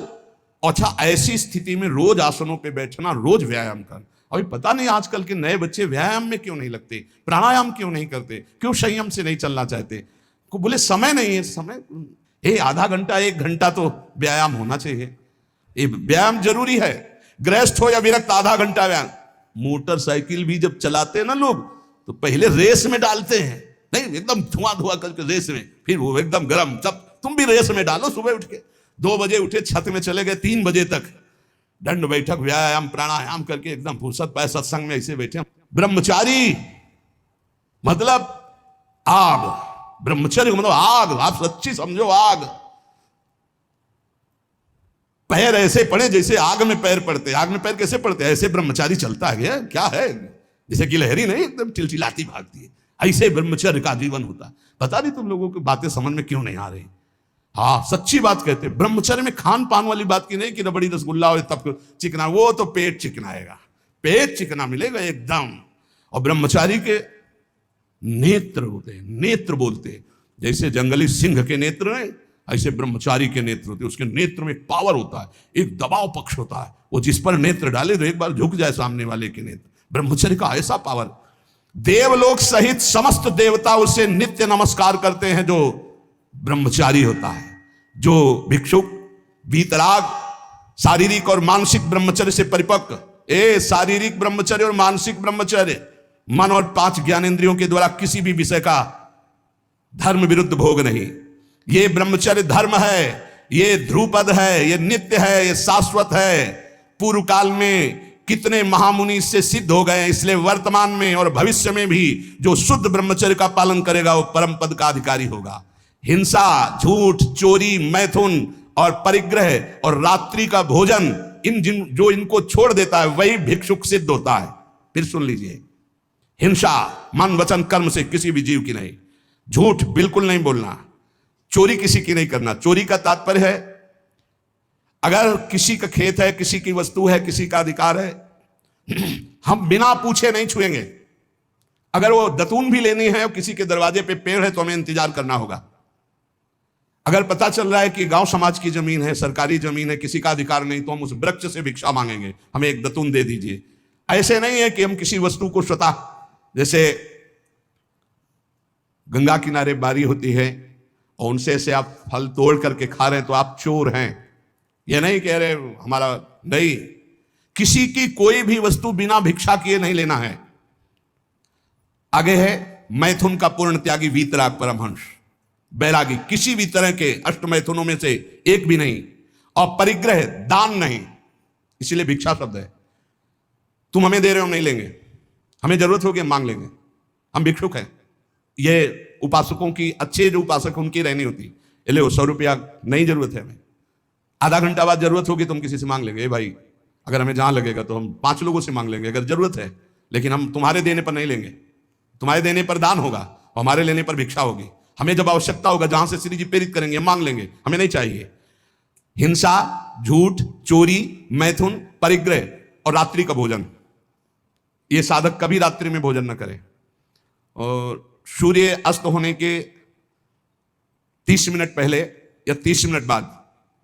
अच्छा, ऐसी स्थिति में रोज आसनों पे बैठना, रोज व्यायाम करना। अभी पता नहीं आजकल के नए बच्चे व्यायाम में क्यों नहीं लगते, प्राणायाम क्यों नहीं करते, क्यों संयम से नहीं चलना चाहते? को बोले समय नहीं है। समय आधा घंटा 1 घंटा तो व्यायाम होना चाहिए। ये व्यायाम जरूरी है, गृहस्थ हो या विरक्त, आधा घंटा व्यायाम। मोटरसाइकिल भी जब चलाते हैं ना लोग, तो पहले रेस में डालते हैं, नहीं एकदम धुआं धुआं करके रेस में, फिर वो एकदम गर्म। तब तुम भी रेस में डालो। सुबह उठ के 2 बजे उठे, छत में चले गए, 3 बजे तक दंड बैठक व्यायाम प्राणायाम करके एकदम फुर्सत पाए, सत्संग में ऐसे बैठे। ब्रह्मचारी मतलब आग, ब्रह्मचर्य मतलब आग, आप सच्ची समझो आग। पैर ऐसे पड़े जैसे आग में पैर पड़ते। आग में पैर कैसे पड़ते? ऐसे ब्रह्मचारी चलता है क्या है? जैसे कि लहरी नहीं एकदम चिलचिलाती भागती है, ऐसे ब्रह्मचर्य का जीवन होता है। पता नहीं तुम लोगों की बातें समझ में क्यों नहीं आ रही। हाँ, सच्ची बात कहते हैं। ब्रह्मचर्य में खान पान वाली बात की नहीं कि रबड़ी रसगुल्ला हो तब चिकना, वो तो पेट चिकनाएगा, पेट चिकना मिलेगा एकदम। और ब्रह्मचारी के नेत्र होते हैं, नेत्र बोलते हैं। जैसे जंगली सिंह के नेत्र हैं, ऐसे ब्रह्मचारी के नेत्र होते हैं। उसके नेत्र में एक पावर होता है, एक दबाव पक्ष होता है। वो जिस पर नेत्र डाले तो एक बार झुक जाए सामने वाले के नेत्र। ब्रह्मचर्य का ऐसा पावर, देवलोक सहित समस्त देवता उसे नित्य नमस्कार करते हैं जो ब्रह्मचारी होता है। जो भिक्षुक वीतराग, शारीरिक और मानसिक ब्रह्मचर्य से परिपक्व, शारीरिक ब्रह्मचर्य और मानसिक ब्रह्मचर्य, मन और 5 ज्ञानेंद्रियों के द्वारा किसी भी विषय का धर्म विरुद्ध भोग नहीं। ये ब्रह्मचर्य धर्म है, ये ध्रुपद है, ये नित्य है, ये शाश्वत है। पूर्व काल में कितने महामुनि इससे सिद्ध हो गए, इसलिए वर्तमान में और भविष्य में भी जो शुद्ध ब्रह्मचर्य का पालन करेगा वो परम पद का अधिकारी होगा। हिंसा, झूठ, चोरी, मैथुन और परिग्रह और रात्रि का भोजन, जो इनको छोड़ देता है वही भिक्षुक सिद्ध होता है। फिर सुन लीजिए, हिंसा मन वचन कर्म से किसी भी जीव की नहीं। झूठ बिल्कुल नहीं बोलना, चोरी किसी की नहीं करना। चोरी का तात्पर्य है अगर किसी का खेत है, किसी की वस्तु है, किसी का अधिकार है, हम बिना पूछे नहीं छुएंगे। अगर वो दतून भी लेनी है और किसी के दरवाजे पे पेड़ है तो हमें इंतजार करना होगा। अगर पता चल रहा है कि गांव समाज की जमीन है, सरकारी जमीन है, किसी का अधिकार नहीं, तो हम उस वृक्ष से भिक्षा मांगेंगे, हमें एक दतून दे दीजिए। ऐसे नहीं है कि हम किसी वस्तु को स्वतः, जैसे गंगा किनारे बारी होती है और उनसे से आप फल तोड़ करके खा रहे हैं तो आप चोर हैं, ये नहीं कह रहे हमारा नहीं। किसी की कोई भी वस्तु बिना भिक्षा किए नहीं लेना है। आगे है मैथुन का पूर्ण त्यागी वीतराग परमहंस, बैरागी, किसी भी तरह के अष्ट मैथुनों में से एक भी नहीं। और परिग्रह, दान नहीं, इसीलिए भिक्षा शब्द है। तुम हमें दे रहे हो, हम नहीं लेंगे, हमें जरूरत होगी हम मांग लेंगे, हम भिक्षुक हैं। ये उपासकों की, अच्छे जो उपासक उनकी रहनी होती। ले 100 रुपया नहीं जरूरत है हमें, आधा घंटा बाद जरूरत होगी तो हम किसी से मांग लेंगे। भाई अगर हमें जहां लगेगा तो हम 5 लोगों से मांग लेंगे अगर जरूरत है, लेकिन हम तुम्हारे देने पर नहीं लेंगे। तुम्हारे देने पर दान होगा, हमारे लेने पर भिक्षा होगी। हमें जब आवश्यकता होगा, जहां से श्री जी प्रेरित करेंगे, मांग लेंगे, हमें नहीं चाहिए। हिंसा, झूठ, चोरी, मैथुन, परिग्रह और रात्रि का भोजन, ये साधक कभी रात्रि में भोजन न करे। और सूर्य अस्त होने के 30 मिनट पहले या 30 मिनट बाद,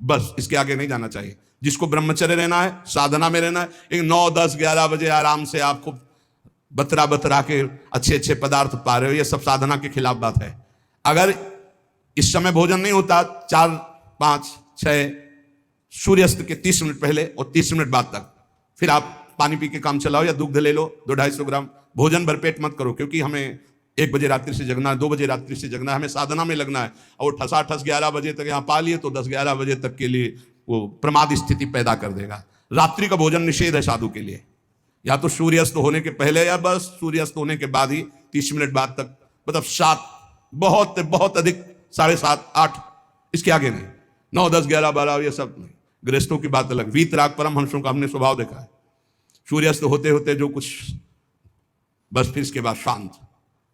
बस इसके आगे नहीं जाना चाहिए। जिसको ब्रह्मचर्य रहना है, साधना में रहना है, एक 9, 10, 11 बजे आराम से आपको बतरा के अच्छे अच्छे पदार्थ पा रहे हो, ये सब साधना के खिलाफ बात है। अगर इस समय भोजन नहीं होता, 4, 5, 6 सूर्यास्त के 30 मिनट पहले और 30 मिनट बाद तक, फिर आप पानी पी के काम चलाओ या दुग्ध ले लो 200-250 ग्राम। भोजन भरपेट मत करो, क्योंकि हमें 1 बजे रात्रि से जगना है, 2 बजे रात्रि से जगना है, हमें साधना में लगना है। और ठस 11 बजे तक यहाँ पा लिए तो 10-11 बजे तक के लिए वो प्रमाद स्थिति पैदा कर देगा। रात्रि का भोजन निषेध है साधु के लिए। या तो सूर्यास्त होने के पहले या बस सूर्यास्त होने के बाद ही 30 मिनट बाद तक, मतलब 7, बहुत बहुत अधिक 7:30 8, इसके आगे नहीं। 9 10 11 12 ये सब नहीं। गृहस्थों की बात अलग। वीतराग परमहंसों का हमने स्वभाव देखा है, सूर्यास्त होते होते जो कुछ, बस फिर इसके बाद शांत।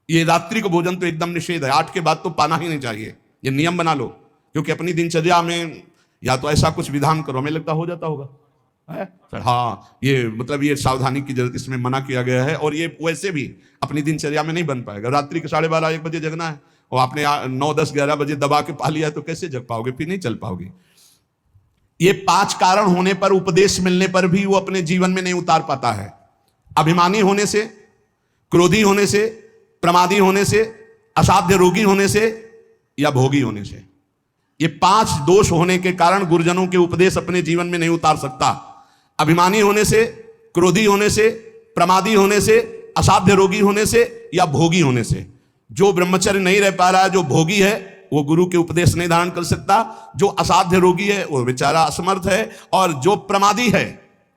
ये रात्रि को भोजन तो एकदम निषेध है, 8 के बाद तो पाना ही नहीं चाहिए, ये नियम बना लो। क्योंकि अपनी दिनचर्या में या तो ऐसा कुछ विधान करो, हमें लगता हो जाता होगा सर, हाँ ये मतलब ये सावधानी की जरूरत इसमें मना किया गया है। और ये वैसे भी अपनी दिनचर्या में नहीं बन पाएगा। रात्रि के 12:30 1 बजे जगना है और आपने 9 10 11 बजे दबा के पा लिया तो कैसे जग पाओगे, फिर नहीं चल पाओगे। ये 5 कारण होने पर, उपदेश मिलने पर भी वो अपने जीवन में नहीं उतार पाता है। अभिमानी होने से, क्रोधी होने से, प्रमादी होने से, असाध्य रोगी होने से या भोगी होने से। ये 5 दोष होने के कारण गुरुजनों के उपदेश अपने जीवन में नहीं उतार सकता। अभिमानी होने से, क्रोधी होने से, प्रमादी होने से, असाध्य रोगी होने से या भोगी होने से। जो ब्रह्मचर्य नहीं रह पा रहा है, जो भोगी है, वो गुरु के उपदेश नहीं धारण कर सकता। जो असाध्य रोगी है वो बेचारा असमर्थ है, और जो प्रमादी है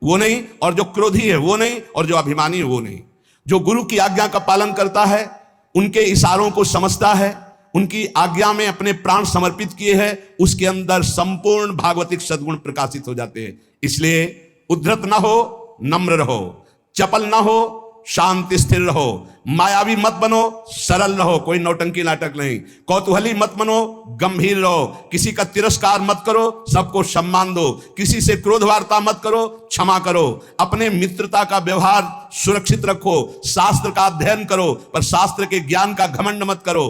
वो नहीं, और जो क्रोधी है वो नहीं, और जो अभिमानी है वो नहीं। जो गुरु की आज्ञा का पालन करता है, उनके इशारों को समझता है, उनकी आज्ञा में अपने प्राण समर्पित किए हैं, उसके अंदर संपूर्ण भागवतिक सद्गुण प्रकाशित हो जाते हैं। इसलिए उद्धत ना हो, नम्र रहो, चपल ना हो, शांति स्थिर रहो, मायावी मत बनो, सरल रहो, कोई नौटंकी नाटक नहीं, कौतूहली मत बनो, गंभीर रहो, किसी का तिरस्कार मत करो, सबको सम्मान दो, किसी से क्रोध वार्ता मत करो, क्षमा करो, अपने मित्रता का व्यवहार सुरक्षित रखो, शास्त्र का अध्ययन करो पर शास्त्र के ज्ञान का घमंड मत करो।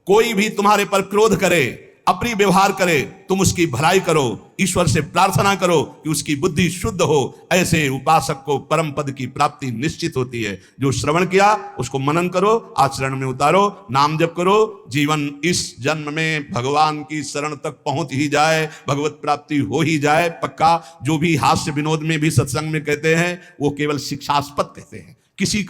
कोई भी तुम्हारे पर क्रोध करे, अप्रिय व्यवहार करे, तुम उसकी भलाई करो, ईश्वर से प्रार्थना करो कि उसकी बुद्धि शुद्ध हो। ऐसे उपासक को परम पद की प्राप्ति निश्चित होती है। जो श्रवण किया उसको मनन करो, आचरण में उतारो, नाम जप करो, जीवन इस जन्म में भगवान की शरण तक पहुंच ही जाए, भगवत प्राप्ति हो ही जाए पक्का। जो भी हास्य विनोद में भी सत्संग में कहते हैं वो केवल शिक्षास्पद कहते हैं। किसी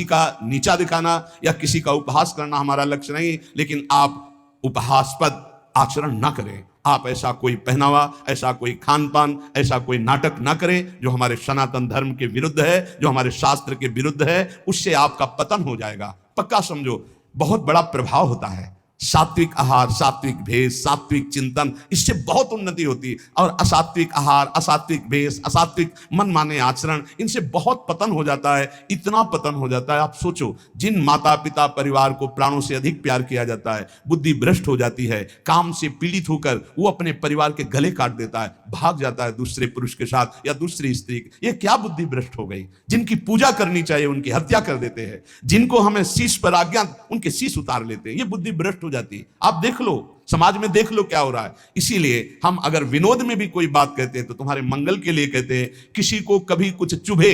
का नीचा दिखाना या किसी का उपहास करना हमारा लक्ष्य नहीं, लेकिन आप उपहासपद आचरण ना करें। आप ऐसा कोई पहनावा, ऐसा कोई खान पान, ऐसा कोई नाटक ना करें जो हमारे सनातन धर्म के विरुद्ध है, जो हमारे शास्त्र के विरुद्ध है। उससे आपका पतन हो जाएगा पक्का समझो। बहुत बड़ा प्रभाव होता है सात्विक आहार, सात्विक भेष, सात्विक चिंतन, इससे बहुत उन्नति होती है। और असात्विक आहार, असात्विक भेष, असात्विक मन माने आचरण, इनसे बहुत पतन हो जाता है। इतना पतन हो जाता है, आप सोचो, जिन माता पिता परिवार को प्राणों से अधिक प्यार किया जाता है, बुद्धि भ्रष्ट हो जाती है, काम से पीड़ित होकर वो अपने परिवार के गले काट देता है, भाग जाता है दूसरे पुरुष के साथ या दूसरी स्त्री। ये क्या बुद्धि भ्रष्ट हो गई? जिनकी पूजा करनी चाहिए उनकी हत्या कर देते हैं, जिनको हमें शीश पर आज्ञा उनके शीश उतार लेते हैं। ये बुद्धि भ्रष्ट हो जाती है। आप देख लो, समाज में देख लो क्या हो रहा है। इसीलिए हम अगर विनोद में भी कोई बात कहते हैं तो तुम्हारे मंगल के लिए कहते हैं। किसी को कभी कुछ चुभे,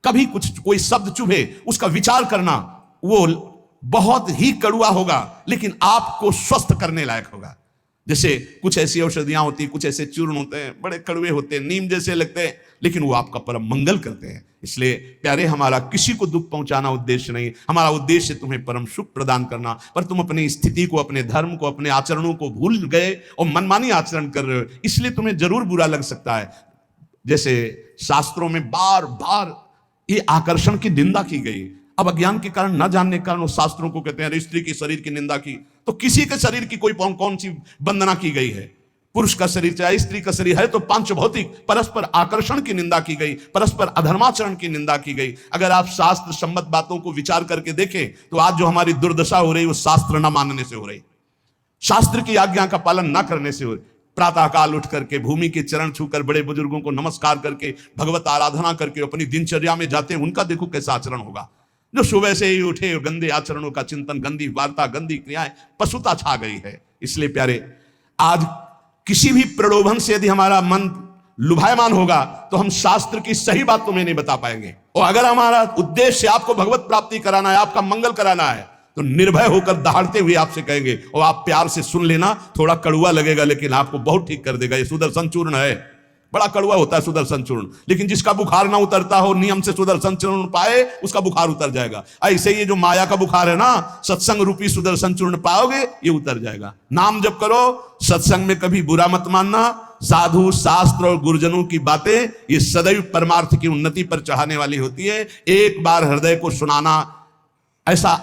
कभी कुछ कोई शब्द चुभे, उसका विचार करना, वो बहुत ही कड़वा होगा लेकिन आपको स्वस्थ करने लायक होगा। जैसे कुछ ऐसी औषधियां होती, कुछ ऐसे चूर्ण होते हैं, बड़े कड़वे होते हैं, नीम जैसे लगते हैं, लेकिन वो आपका परम मंगल करते हैं। इसलिए प्यारे, हमारा किसी को दुख पहुंचाना उद्देश्य नहीं, हमारा उद्देश्य तुम्हें परम सुख प्रदान करना। पर तुम अपनी स्थिति को, अपने धर्म को, अपने आचरणों को भूल गए और मनमानी आचरण कर रहे हो, इसलिए तुम्हें जरूर बुरा लग सकता है। जैसे शास्त्रों में बार बार ये आकर्षण की निंदा की गई। अब अज्ञान के कारण, न जानने के कारण वो शास्त्रों को कहते हैं स्त्री के शरीर की निंदा की, तो किसी के शरीर की कोई कौन सी वंदना की गई है? पुरुष का शरीर चाहे स्त्री का शरीर है तो पांच भौतिक परस्पर आकर्षण की निंदा की गई, परस्पर अधर्माचरण की निंदा की गई। अगर आप शास्त्र सम्मत बातों को विचार करके देखें तो आज जो हमारी दुर्दशा हो रही है वो शास्त्र न मानने से हो रही, शास्त्र की आज्ञा का पालन न करने से हो रही। प्रातः काल उठ करके भूमि के चरण छूकर बड़े बुजुर्गों को नमस्कार करके भगवत आराधना करके अपनी दिनचर्या में जाते हैं, उनका देखो कैसा आचरण होगा। जो सुबह से ही उठे गंदे आचरणों का चिंतन, गंदी वार्ता, गंदी क्रियाएं, पशुता छा गई है। इसलिए प्यारे, आज किसी भी प्रलोभन से यदि हमारा मन लुभायमान होगा तो हम शास्त्र की सही बात तुम्हें नहीं बता पाएंगे। और अगर हमारा उद्देश्य आपको भगवत प्राप्ति कराना है, आपका मंगल कराना है, तो निर्भय होकर दहाड़ते हुए आपसे कहेंगे, और आप प्यार से सुन लेना। थोड़ा कड़वा लगेगा लेकिन आपको बहुत ठीक कर देगा। ये सुदर्शन चूर्ण है, बड़ा कड़वा होता है सुदर्शन चूर्ण, लेकिन जिसका बुखार ना उतरता हो, नियम से सुदर्शन चूर्ण पाए, उसका बुखार उतर जाएगा। ऐसे ये जो माया का बुखार है ना, सत्संग रूपी सुदर्शन चूर्ण पाओगे, ये उतर जाएगा। नाम जप करो, सत्संग में कभी बुरा मत मानना, साधु शास्त्र और गुरुजनों की बातें ये सदैव परमार्थ की उन्नति पर चाहने वाली होती है। एक बार हृदय को सुनाना, ऐसा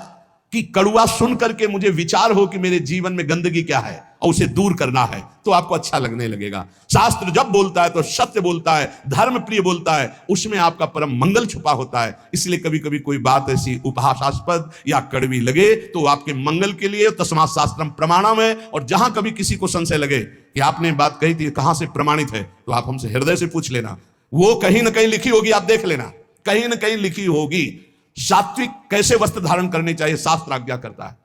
कि कड़ुआ सुन करके मुझे विचार हो कि मेरे जीवन में गंदगी क्या है और उसे दूर करना है, तो आपको अच्छा लगने लगेगा। शास्त्र जब बोलता है तो सत्य बोलता है, धर्म प्रिय बोलता है, उसमें आपका परम मंगल छुपा होता है। इसलिए कभी कभी कोई बात ऐसी उपहासास्पद या कड़वी लगे तो आपके मंगल के लिए तस्मात् शास्त्रम प्रमाणम है। और जहां कभी किसी को संशय लगे कि आपने बात कही थी कहां से प्रमाणित है, तो आप हमसे हृदय से पूछ लेना, वो कहीं ना कहीं लिखी होगी, आप देख लेना, कहीं ना कहीं लिखी होगी। सात्विक कैसे वस्त्र धारण करने चाहिए शास्त्र आज्ञा करता है,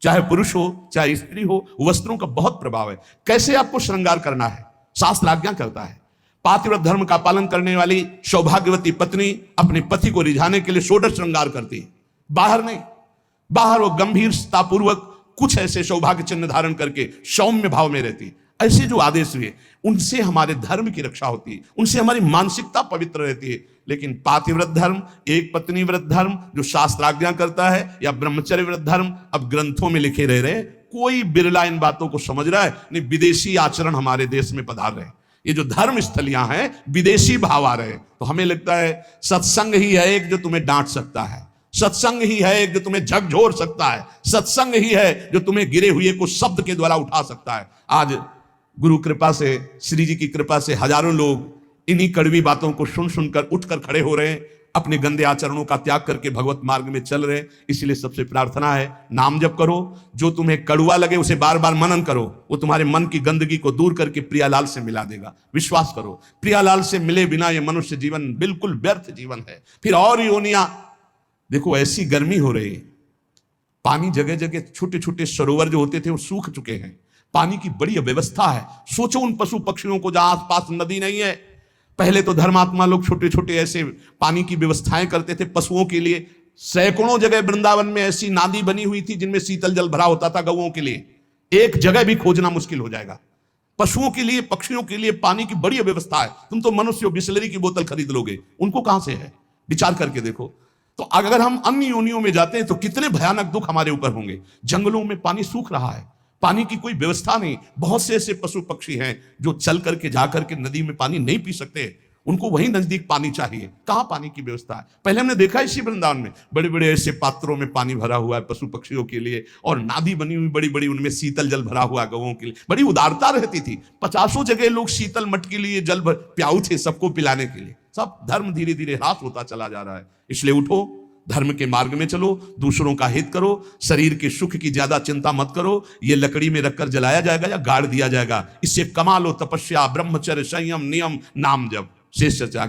चाहे पुरुष हो चाहे स्त्री हो, वस्त्रों का बहुत प्रभाव है। कैसे आपको श्रृंगार करना है शास्त्र आज्ञा करता है। पातिव्रत धर्म का पालन करने वाली सौभाग्यवती पत्नी अपने पति को रिझाने के लिए षोडश श्रृंगार करती है, बाहर नहीं। बाहर वो गंभीरतापूर्वक कुछ ऐसे सौभाग्य चिन्ह धारण करके सौम्य भाव में रहती। ऐसे जो आदेश हुए उनसे हमारे धर्म की रक्षा होती है, उनसे हमारी मानसिकता पवित्र रहती है। लेकिन पातिव्रत धर्म, एक पत्नी व्रत धर्म जो शास्त्र आज्ञा करता है, या ब्रह्मचर्य व्रत धर्म अब ग्रंथों में लिखे रह रहे, कोई बिरला इन बातों को समझ रहा है नहीं। विदेशी आचरण हमारे देश में पधार रहे, ये जो धर्म स्थलियां हैं विदेशी भाव आ रहे। तो हमें लगता है सत्संग ही है एक जो तुम्हें डांट सकता है, सत्संग ही है एक जो तुम्हें झकझोर सकता है, सत्संग ही है जो तुम्हें गिरे हुए को शब्द के द्वारा उठा सकता है। आज गुरु कृपा से, श्री जी की कृपा से हजारों लोग इन्हीं कड़वी बातों को सुन सुनकर उठकर खड़े हो रहे हैं, अपने गंदे आचरणों का त्याग करके भगवत मार्ग में चल रहे हैं। इसलिए सबसे प्रार्थना है, नाम जप करो, जो तुम्हें कड़वा लगे उसे बार बार मनन करो, वो तुम्हारे मन की गंदगी को दूर करके प्रियालाल से मिला देगा। विश्वास करो, प्रियालाल से मिले बिना ये मनुष्य जीवन बिल्कुल व्यर्थ जीवन है। फिर और योनियां देखो, ऐसी गर्मी हो रही है, पानी जगह जगह छोटे छोटे सरोवर जो होते थे वो सूख चुके हैं, पानी की बड़ी अव्यवस्था है। सोचो उन पशु पक्षियों को जहां आसपास नदी नहीं है। पहले तो धर्मात्मा लोग छोटे छोटे ऐसे पानी की व्यवस्थाएं करते थे पशुओं के लिए। सैकड़ों जगह वृंदावन में ऐसी नादी बनी हुई थी जिनमें शीतल जल भरा होता था गौओं के लिए, एक जगह भी खोजना मुश्किल हो जाएगा। पशुओं के लिए, पक्षियों के लिए पानी की बड़ी व्यवस्था है। तुम तो मनुष्य बिस्लरी की बोतल खरीद लोगे, उनको कहां से है? विचार करके देखो। तो अगर हम अन्य योनियों में जाते हैं तो कितने भयानक दुख हमारे ऊपर होंगे। जंगलों में पानी सूख रहा है, पानी की कोई व्यवस्था नहीं। बहुत से ऐसे पशु पक्षी हैं जो चल करके जा करके नदी में पानी नहीं पी सकते, उनको वहीं नजदीक पानी चाहिए। कहां पानी की व्यवस्था है? पहले हमने देखा इसी वृंदावन में बड़े बड़े ऐसे पात्रों में पानी भरा हुआ है पशु पक्षियों के लिए, और नादी बनी हुई बड़ी बड़ी, उनमें शीतल जल भरा हुआ गौओं के लिए। बड़ी उदारता रहती थी। 50 जगह लोग शीतल मट के लिए जल प्याऊ थे सबको पिलाने के लिए। सब धर्म धीरे धीरे ह्रास होता चला जा रहा है। इसलिए उठो, धर्म के मार्ग में चलो, दूसरों का हित करो, शरीर के सुख की ज्यादा चिंता मत करो। ये लकड़ी में रखकर जलाया जाएगा या गाड़ दिया जाएगा, इससे कमा लो तपस्या, ब्रह्मचर्य, संयम, नियम, नाम जप। शेष चर्चा